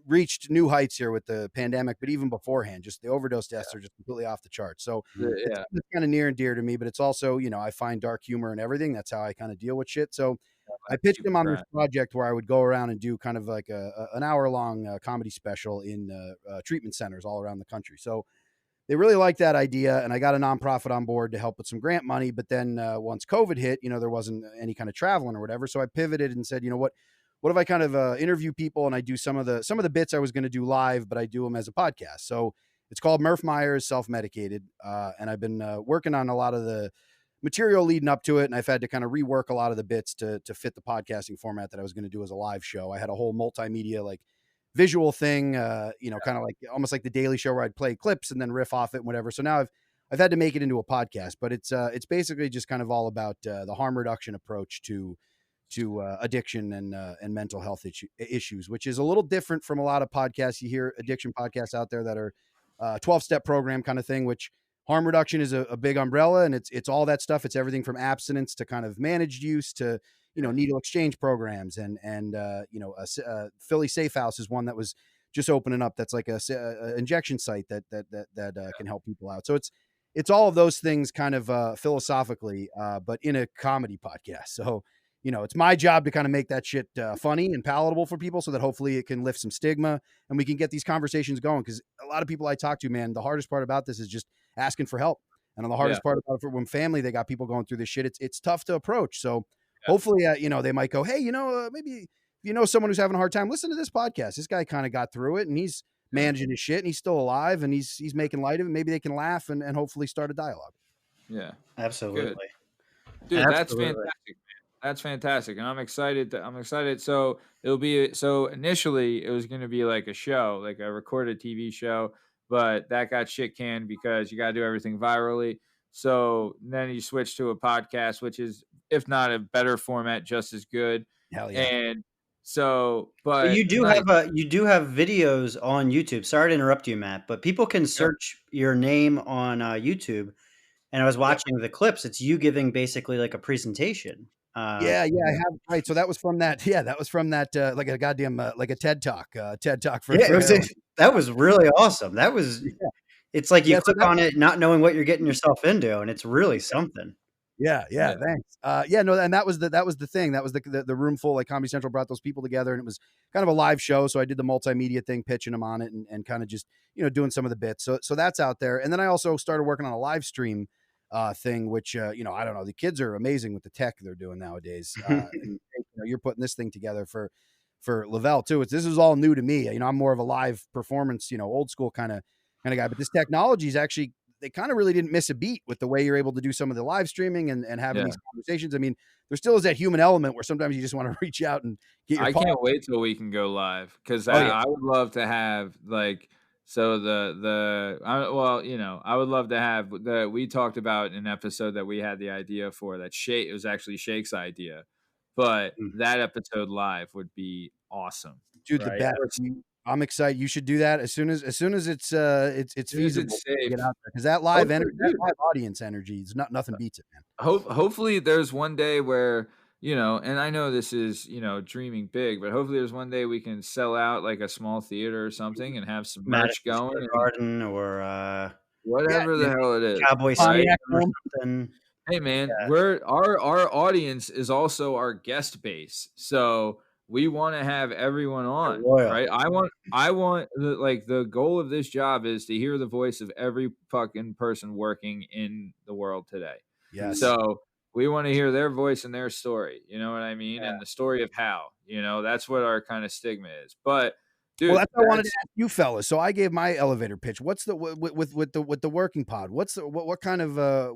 reached new heights here with the pandemic, but even beforehand, just the overdose deaths are just completely off the charts. So it's kind of near and dear to me, but it's also, I find dark humor and everything. That's how I kind of deal with shit. So I pitched him on this project where I would go around and do kind of like an hour-long comedy special in treatment centers all around the country. So they really liked that idea, and I got a nonprofit on board to help with some grant money. But then once COVID hit, there wasn't any kind of traveling or whatever. So I pivoted and said, what if I kind of interview people and I do some of the bits I was going to do live, but I do them as a podcast. So it's called Murf Meyer is Self-Medicated. And I've been working on a lot of the material leading up to it. And I've had to kind of rework a lot of the bits to fit the podcasting format that I was going to do as a live show. I had a whole multimedia, like visual thing, kind of like almost like the Daily Show where I'd play clips and then riff off it and whatever. So now I've had to make it into a podcast, but it's basically just kind of all about the harm reduction approach to addiction and mental health issues, which is a little different from a lot of podcasts. You hear addiction podcasts out there that are 12-step program kind of thing, which harm reduction is a big umbrella, and it's all that stuff. It's everything from abstinence to kind of managed use to, needle exchange programs and Philly Safe House is one that was just opening up. That's like a injection site that can help people out. So it's all of those things kind of philosophically, but in a comedy podcast. So, it's my job to kind of make that shit funny and palatable for people so that hopefully it can lift some stigma and we can get these conversations going. Because a lot of people I talk to, man, the hardest part about this is just asking for help. And the hardest part about it for when family, they got people going through this shit, it's tough to approach. So hopefully, they might go, hey, maybe if someone who's having a hard time, listen to this podcast. This guy kind of got through it and he's managing his shit and he's still alive and he's making light of it. Maybe they can laugh and hopefully start a dialogue. Yeah, absolutely. Good. Dude, absolutely. That's fantastic. That's fantastic. And I'm excited. So initially it was going to be like a show, like a recorded TV show but that got shit canned because you got to do everything virally. So then you switch to a podcast, which is, if not a better format, just as good. Hell yeah. And so, But but you do like, have videos on YouTube. Sorry to interrupt you, Matt, but people can search your name on YouTube. And I was watching the clips. It's you giving basically like a presentation. Yeah, I have, right. So that was from that. Yeah, that was from that. Like a goddamn, like a TED talk. TED talk for. Yeah, for heroin. that was really awesome. That was. Yeah. It's like you Yeah, so click on it, not knowing what you're getting yourself into, and it's really something. Yeah, thanks. No, and that was the thing. That was the room full. Like Comedy Central brought those people together, and it was kind of a live show. So I did the multimedia thing, pitching them on it, and kind of just doing some of the bits. So that's out there. And then I also started working on a live stream thing, which I don't know. The kids are amazing with the tech they're doing nowadays. And, you're putting this thing together for Lavelle too. This is all new to me. I'm more of a live performance, old school kind of guy. But this technology is actually, they kind of really didn't miss a beat with the way you're able to do some of the live streaming and having these conversations. I mean, there still is that human element where sometimes you just want to reach out and get your. I can't wait till we can go live, because I would love to have like, so I would love to have we talked about an episode that we had the idea for, that it was actually Shake's idea, but that episode live would be awesome. Dude, right? The best. I'm excited. You should do that as soon as it's feasible to get out there, because that live energy, that live audience energy is nothing beats it, man. Hopefully there's one day where, and I know this is, dreaming big, but hopefully there's one day we can sell out like a small theater or something and have some merch going, garden or whatever the hell it is, Cowboy right? or something. Hey man, our audience is also our guest base, so we want to have everyone on, right? I want the goal of this job is to hear the voice of every fucking person working in the world today. Yes. So we want to hear their voice and their story. You know what I mean? Yeah. And the story of how. That's what our kind of stigma is. But dude, that's what I wanted to ask you fellas. So I gave my elevator pitch. What's the with the working pod? What's what kind of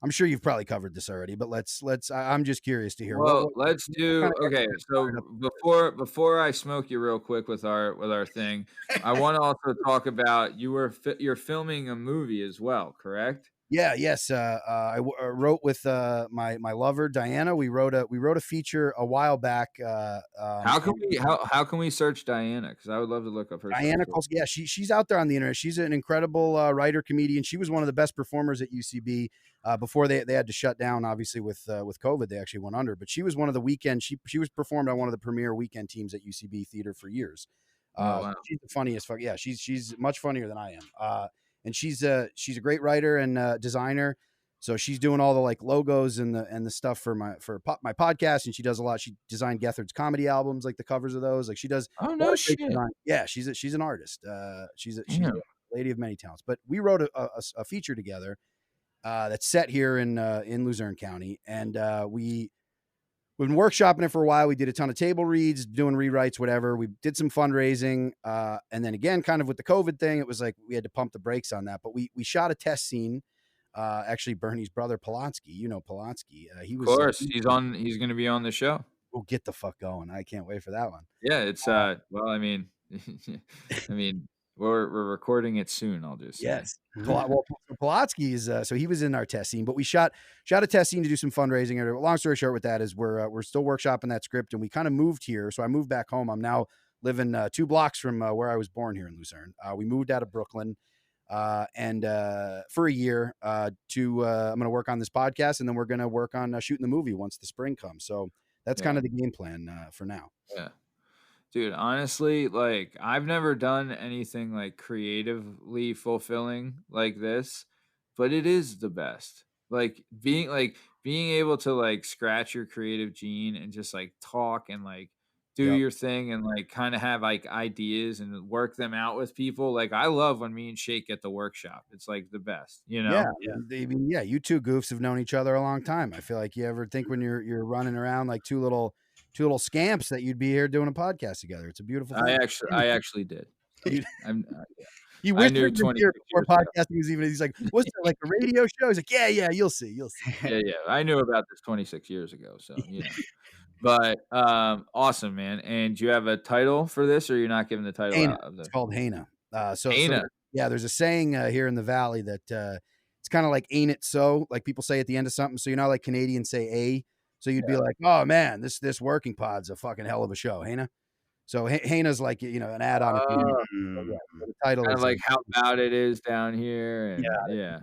I'm sure you've probably covered this already, but let's. I'm just curious to hear. Well, let's do. Okay, so before I smoke you real quick with our thing, I want to also talk about you're filming a movie as well, correct? Yeah. Yes. I wrote with my lover Diana. We wrote a feature a while back. How can we search Diana? Because I would love to look up her. Diana, yeah, she's out there on the internet. She's an incredible writer, comedian. She was one of the best performers at UCB before they had to shut down. Obviously, with COVID, they actually went under. But she was one of the weekend. She was performed on one of the premier weekend teams at UCB Theater for years. Wow. She's the funniest. Yeah, she's much funnier than I am. And she's a great writer and designer. So she's doing all the like logos and the stuff for my podcast, and she does a lot. She designed Gethard's comedy albums, like the covers of those. Like she does. Oh no shit! Yeah, she's an artist. She's a lady of many talents. But we wrote a feature together that's set here in Luzerne County, and we've been workshopping it for a while. We did a ton of table reads, doing rewrites, whatever. We did some fundraising. And then again, kind of with the COVID thing, it was like we had to pump the brakes on that. But we shot a test scene. Actually, Bernie's brother, Polanski, Polanski. He was. Of course, he's going to be on the show. We'll get the fuck going. I can't wait for that one. Yeah, it's, well, I mean, we're recording it soon. I'll just say. Yes. Well, Polanski is so he was in our test scene, but we shot a test scene to do some fundraising. Long story short, with that is we're still workshopping that script, and we kind of moved here. So I moved back home. I'm now living 2 blocks from where I was born here in Luzerne. We moved out of Brooklyn, and for a year I'm going to work on this podcast, and then we're going to work on shooting the movie once the spring comes. So that's kind of the game plan for now. Yeah. Dude, honestly, like I've never done anything like creatively fulfilling like this, but it is the best. Like being able to like scratch your creative gene and just like talk and like do your thing and like kind of have like ideas and work them out with people. Like I love when me and Shake get the workshop. It's like the best, Yeah. I mean, you two goofs have known each other a long time. I feel like you ever think when you're running around like two little scamps that you'd be here doing a podcast together. It's a beautiful thing. I actually did. He whispered in your before podcasting was even. He's like, "What's that, like a radio show?" He's like, "Yeah, you'll see." Yeah. I knew about this 26 years ago, so But awesome, man. And do you have a title for this, or you're not giving the title out of this? It's called Hana. Hana. Yeah, there's a saying here in the Valley that it's kind of like "ain't it so?" Like people say at the end of something. So you know, like Canadians say "a." So you'd be like, "Oh man, this working pod's a fucking hell of a show, Hana." So Hana's like an add on. Mm. So the title Kind is of like how bad it is down here, and Yeah. yeah.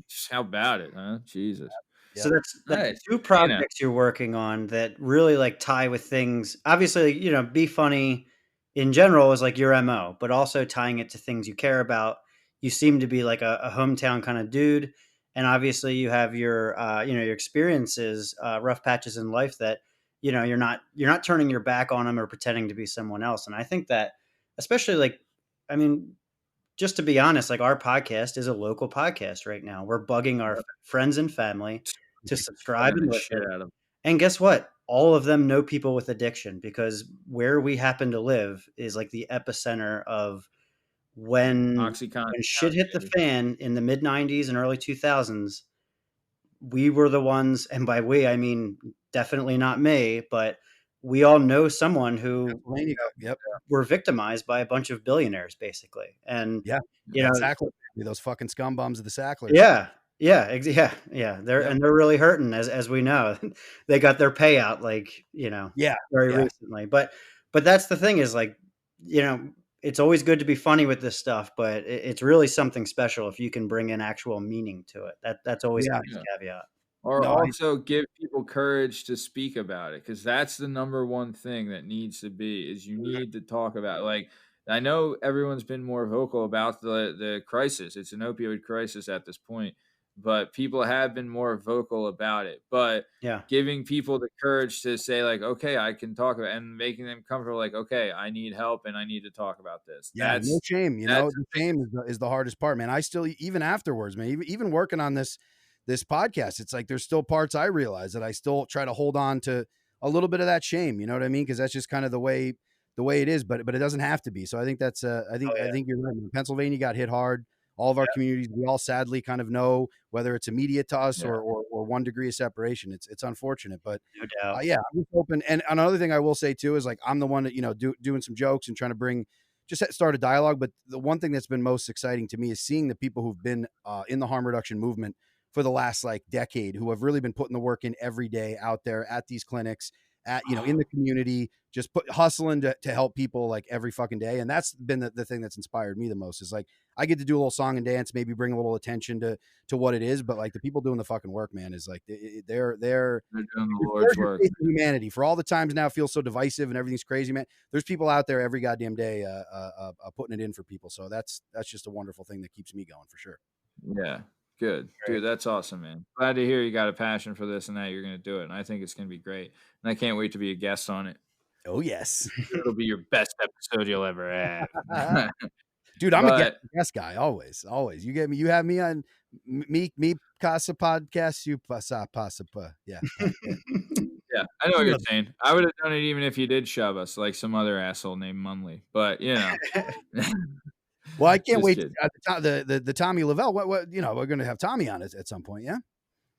Just how bad it, huh? Jesus. So Yep. that's Nice. 2 projects you're working on that really, like, tie with things obviously, Be Funny in general is, like, your MO, but also tying it to things you care about. You seem to be, like, a hometown kinda dude, and obviously you have your experiences, rough patches in life that, you're not turning your back on them or pretending to be someone else, and I think that especially, like I mean, just to be honest, like, our podcast is a local podcast right now. We're bugging our friends and family to subscribe Bugging and the shit listen. out of And guess what? All of them know people with addiction because where we happen to live is like the epicenter of when OxyContin when shit hit the baby. fan in the mid 90s and early 2000s. We were the ones, and by we I mean definitely not me, but we all know someone who Pennsylvania. Yep. were victimized by a bunch of billionaires, basically. And Yeah. you That know, Sackler, those fucking scum bums of the Sacklers. yeah, yeah. Yep. They're really hurting, as we know. They got their payout, like Yeah. very Yeah. recently. But that's the thing is like, it's always good to be funny with this stuff, but it's really something special if you can bring in actual meaning to it. That's always a Yeah. nice caveat. Or No, also give people courage to speak about it, because that's the number one thing that needs to be is you need to talk about it. Like I know everyone's been more vocal about the crisis. It's an opioid crisis at this point, but people have been more vocal about it. But Yeah, giving people the courage to say like, okay, I can talk about it, and making them comfortable, like, okay, I need help and I need to talk about this. yeah, no shame. That's The shame is the hardest part, man. I still, even afterwards, man, even working on this podcast, it's like there's still parts I realize that I still try to hold on to a little bit of that shame. You know what I mean? Because that's just kind of the way it is. But it doesn't have to be. So I think that's I oh yeah, think you're right. Pennsylvania got hit hard. All of our communities, we all sadly kind of know whether it's immediate to us Yeah. or 1 degree of separation. It's unfortunate, but no doubt. yeah, I'm just hoping. And another thing I will say too is like I'm the one that doing some jokes and trying to bring start a dialogue. But the one thing that's been most exciting to me is seeing the people who've been in the harm reduction movement for the last like decade, who have really been putting the work in every day out there at these clinics, at in the community, just hustling to help people like every fucking day. And that's been the thing that's inspired me the most is like I get to do a little song and dance, maybe bring a little attention to what it is, but like the people doing the fucking work, man, is like they're They're doing the Lord's work. humanity. For all the times now it feels so divisive and everything's crazy, man, there's people out there every goddamn day putting it in for people. So that's just a wonderful thing that keeps me going for sure. Yeah. Good. Dude, that's awesome, man. Glad to hear you got a passion for this and that you're going to do it. And I think it's going to be great. And I can't wait to be a guest on it. Oh, yes. It'll be your best episode you'll ever have. Dude, I'm a guest guy. Always. You have me on me Casa podcast. You pasa. Yeah. Yeah, I know what you're saying. I would have done it even if you did shove us like some other asshole named Munley. But, Well, I can't wait. Kidding. The Tommy Lavelle. What we're going to have Tommy on it at some point. Yeah.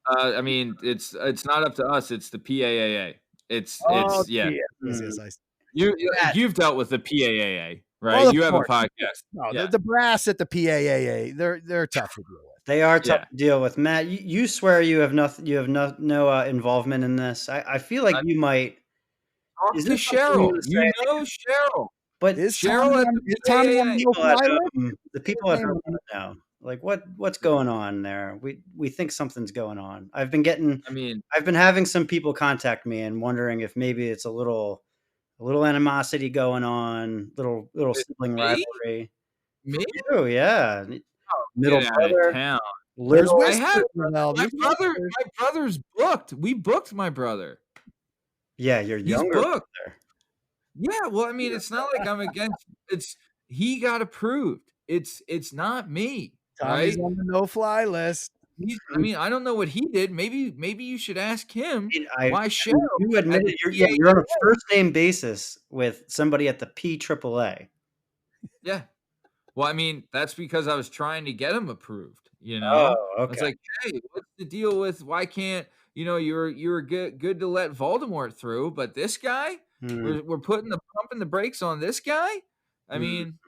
I mean, it's not up to us. It's the PAAA. It's yeah. Yes, You've dealt with the PAAA, right? Well, you have course. a podcast. No, Yeah. the brass at the PAAA, they're tough to deal with. They are tough to deal with. Matt, you swear you have nothing. You have no involvement in this. I feel like you might. Talk to Cheryl. You know Cheryl. But Is Cheryl Tommy on the people at home want to know, like what's going on there. We think something's going on. I've been having some people contact me and wondering if maybe it's a little animosity going on, little sibling rivalry. Me? Oh yeah, middle Get out brother. of town. Little, My brother's booked. We booked my brother. Yeah, you're He's younger. booked. Yeah, well, I mean, it's not like I'm against. He got approved. It's not me. Tommy's right? on the no-fly list. I don't know what he did. Maybe you should ask him why Cheryl. You admitted you're on a first name basis with somebody at the PAAA. Yeah. Well, I mean, that's because I was trying to get him approved. Oh, okay. I was like, hey, what's the deal with why can't you were good to let Voldemort through, but this guy, we're putting the pump and the brakes on this guy. I mean,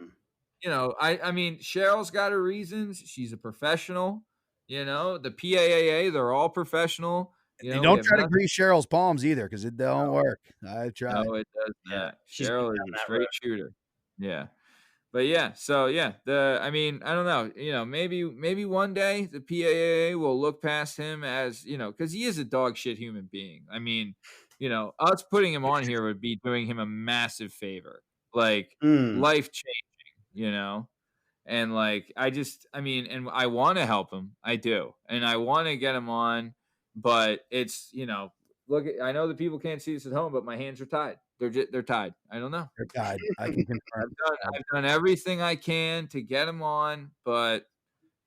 I mean, Cheryl's got her reasons. She's a professional. The PAAA, they're all professional. And We don't have try to nothing. grease Cheryl's palms either, because it don't work. I've tried. No, it does Yeah, not. she's been Cheryl is down a that straight road. shooter. Yeah. But yeah, so yeah, I mean, I don't know, maybe one day the PAA will look past him as, because he is a dog shit human being. I mean, us putting him on here would be doing him a massive favor, like Mm, life changing, and like I mean, and I want to help him, I do, and I want to get him on, but it's look, I know that people can't see this at home, but my hands are tied. They're tied. I don't know. They're tied. I can confirm. I've done everything I can to get him on, but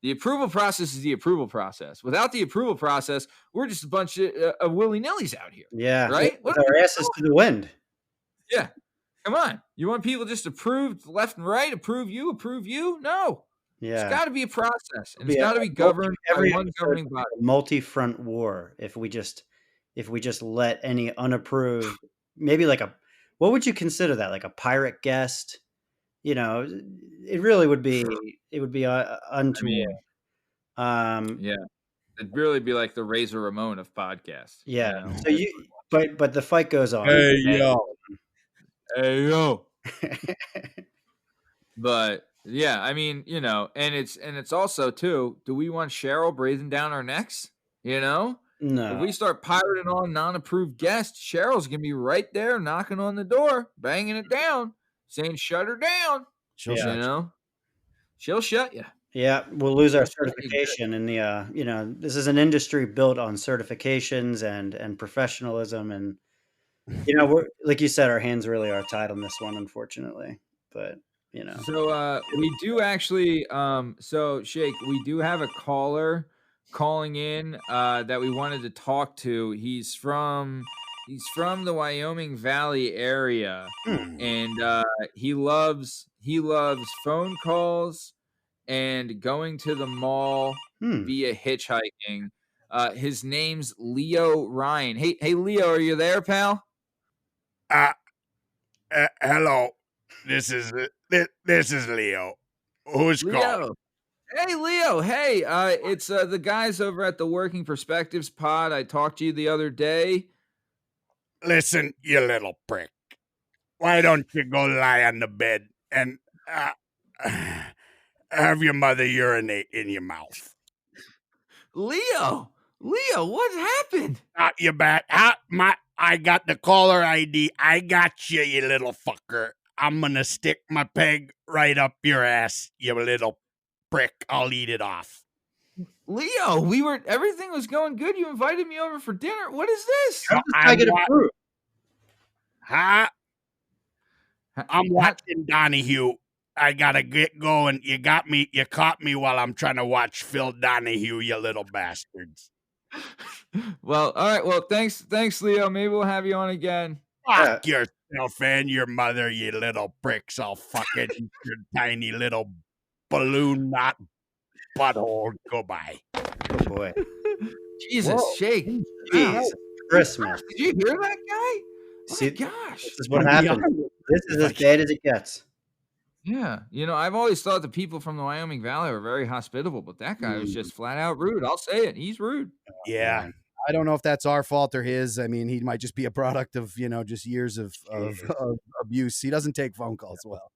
the approval process is the approval process. Without the approval process, we're just a bunch of willy-nillys out here. yeah, Right? with our asses to the wind. Yeah. Come on. You want people just approved left and right? Approve you? No. Yeah, It's got to be a process, and Be it's got to be governed by every one episode governing would be body. a multi-front war if we just let any unapproved, maybe like what would you consider that, like a pirate guest? It really would be I untoward. mean, yeah. It'd really be like the Razor Ramon of podcasts. Yeah. So but the fight goes on. Hey, yo. Hey, yo. But yeah, I mean, and it's also too, do we want Cheryl breathing down our necks? If No. we start pirating on non-approved guests, Cheryl's gonna be right there knocking on the door, banging it down, saying shut her down. She'll Yeah. shut you. She'll shut you. Yeah, we'll lose our She'll shut you good. certification in the this is an industry built on certifications and professionalism, and we're, like you said, our hands really are tied on this one, unfortunately. But So we do actually so Shake, we do have a caller calling in that we wanted to talk to. He's from the Wyoming Valley area, and he loves phone calls and going to the mall via hitchhiking. His name's Leo Ryan. Hey Leo, are you there, pal? Hello. This is Leo. Who's calling? Leo. Hey, Leo. Hey, it's the guys over at the Working Perspectives pod. I talked to you the other day. Listen, you little prick. Why don't you go lie on the bed and have your mother urinate in your mouth? Leo, what happened? You bet. I got the caller ID. I got you, you little fucker. I'm gonna stick my peg right up your ass, you little prick. I'll eat it off. Leo, everything was going good. You invited me over for dinner. What is this? how does I get approved? Huh? I'm watching Donahue. I gotta get going. You caught me while I'm trying to watch Phil Donahue, you little bastards. Well, all right. Well, thanks, Leo. Maybe we'll have you on again. Fuck yourself and your mother, you little pricks. I'll fucking eat your tiny little balloon knot butthole. Goodbye. Oh boy. Jesus, Whoa. Shake. Jeez. Christmas. Did you hear that guy? Oh See, my gosh. This is what happens. This is as bad as it gets. Yeah. I've always thought the people from the Wyoming Valley were very hospitable, but that guy was just flat out rude. I'll say it. He's rude. Yeah. I don't know if that's our fault or his. I mean, he might just be a product of, just years of abuse. He doesn't take phone calls well.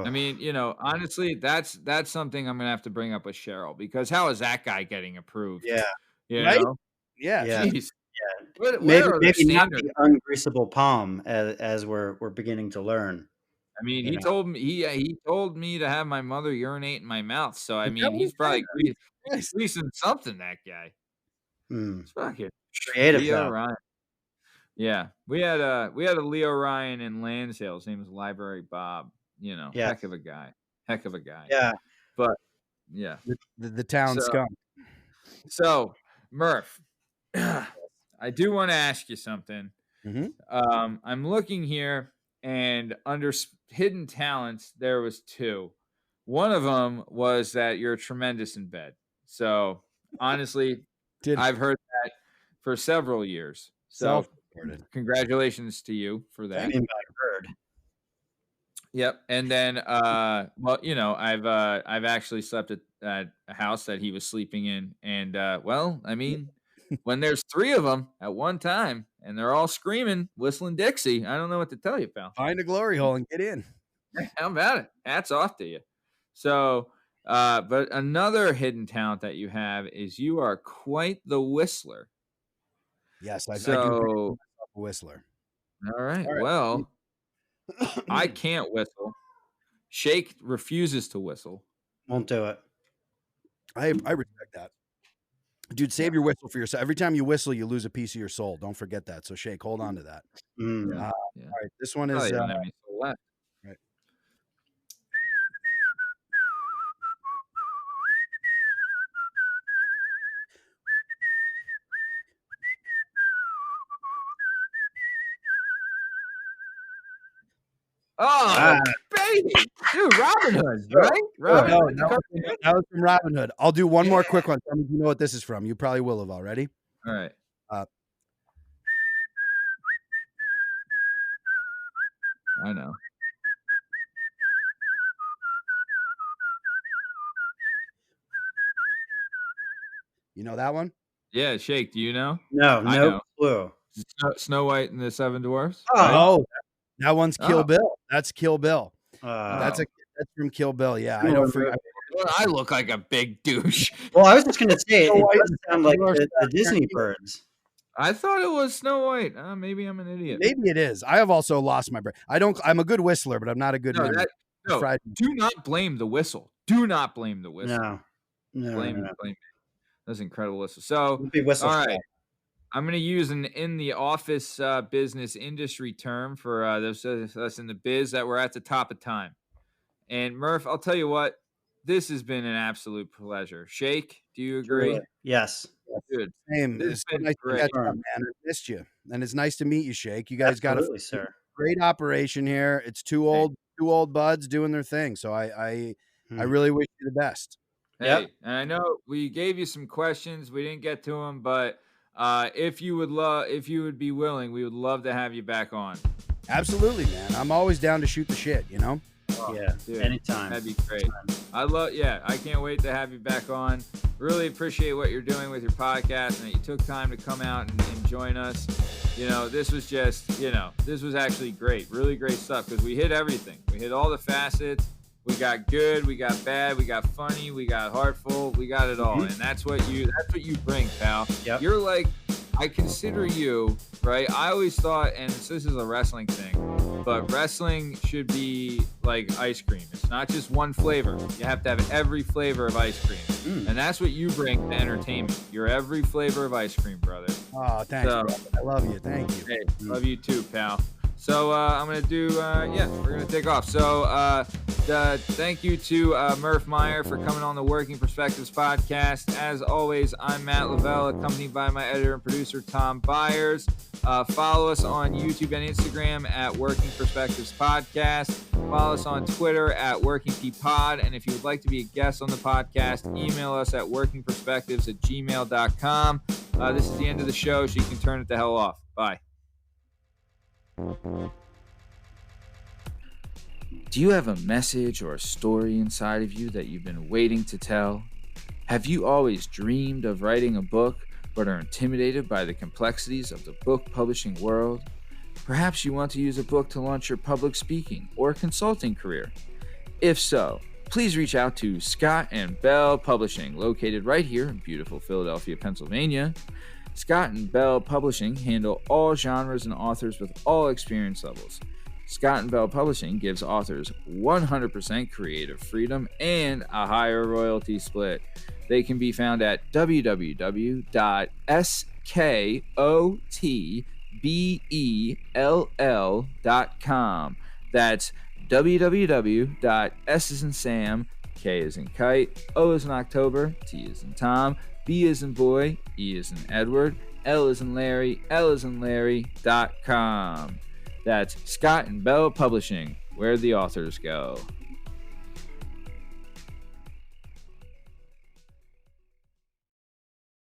I mean, honestly, that's something I'm going to have to bring up with Cheryl, because how is that guy getting approved? Yeah. Right? know? Yeah. Jeez. Yeah. What Maybe are their not standards? the ungreasable palm as we're beginning to learn. I mean, he told me he told me to have my mother urinate in my mouth. So I mean, he's probably greasing something. That guy. It's fucking creative. Leo Ryan. Yeah, we had a Leo Ryan in Lansdale. His name was Library Bob. Heck of a guy. Yeah, but yeah, the town scum. So Murf, I do want to ask you something. Mm-hmm. I'm looking here, and under hidden talents, there was two. One of them was that you're tremendous in bed. So honestly, I've heard that for several years. So congratulations to you for that. I heard. Yep. And then, well, I've actually slept at a house that he was sleeping in. And, well, I mean, when there's 3 of them at one time and they're all screaming, whistling Dixie, I don't know what to tell you, pal. Find a glory hole and get in. How about it? Hats off to you. So, but another hidden talent that you have is you are quite the whistler. Yes, I do So, myself a whistler. all right. All right. Well, I can't whistle. Shake refuses to whistle. Won't do it. I respect that. Dude, save your whistle for yourself. Every time you whistle, you lose a piece of your soul. Don't forget that. So, Shake, hold on to that. Mm. Yeah. All right, this one Oh, is you don't have any soul left. right. Oh, baby. Dude, Robin Hood, right? Robin No, Hood. that was from Robin Hood. I'll do one more quick one. Tell me if you know what this is from. You probably will have already. All right. I know. You know that one? Yeah, Shake, do you know? No, I no know. clue. Snow White and the Seven Dwarfs? Oh, that one's Kill Oh. Bill. That's Kill Bill. That's That's from Kill Bill. Yeah, I Similar don't forget. Well, I look like a big douche. Well, I was just gonna say Snow it White doesn't sound like and the Disney birds. I thought it was Snow White. Maybe I'm an idiot. Maybe it is. I have also lost my brain. I'm a good whistler, but I'm not a good memory. No, Fried- do not blame the whistle. Do not blame the whistle. No. Blame me. That's an incredible whistle. So, It'd be whistle all right. shot. I'm going to use an in the office business industry term for those of us in the biz that we're at the top of time. And Murph, I'll tell you what, this has been an absolute pleasure. Shake, do you agree? Truly. Yes. Good. Same. This It's has so been nice to great. catch up, man. I missed you, and it's nice to meet you, Shake. You guys got a Absolutely, sir. great operation here. It's two old buds doing their thing. So I really wish you the best. Hey, Yep. and I know we gave you some questions. We didn't get to them, but if you would be willing, we would love to have you back on. Absolutely, man. I'm always down to shoot the shit. You know. Yeah. Dude, Anytime. That'd be great. I can't wait to have you back on. Really appreciate what you're doing with your podcast and that you took time to come out and join us. This was this was actually great. Really great stuff because we hit everything. We hit all the facets. We got good, we got bad, we got funny, we got heartful, we got it all. And that's what you bring, pal. Yep. You're like, I consider you, right? I always thought, and this is a wrestling thing, but wrestling should be like ice cream. It's not just one flavor. You have to have every flavor of ice cream. And that's what you bring to entertainment. You're every flavor of ice cream, brother. Oh, thanks, So- brother. I love you. Thank you. Hey, love you too, pal. So I'm going to do, we're going to take off. So thank you to Murf Meyer for coming on the Working Perspectives podcast. As always, I'm Matt Lavelle, accompanied by my editor and producer, Tom Byers. Follow us on YouTube and Instagram at Working Perspectives Podcast. Follow us on Twitter at WorkingPod. And if you would like to be a guest on the podcast, email us at workingperspectives@gmail.com. This is the end of the show, so you can turn it the hell off. Bye. Do you have a message or a story inside of you that you've been waiting to tell? Have you always dreamed of writing a book but are intimidated by the complexities of the book publishing world? Perhaps you want to use a book to launch your public speaking or consulting career. If so, please reach out to Scott and Bell Publishing, located right here in beautiful Philadelphia, Pennsylvania. Scott and Bell Publishing handle all genres and authors with all experience levels. Scott and Bell Publishing gives authors 100% creative freedom and a higher royalty split. They can be found at www.skotbell.com. That's www.s as in Sam, K as in kite, O as in October, T as in Tom, B as in boy, E as in Edward, L as in Larry, L as in Larry.com. That's Scott and Bell Publishing, where the authors go.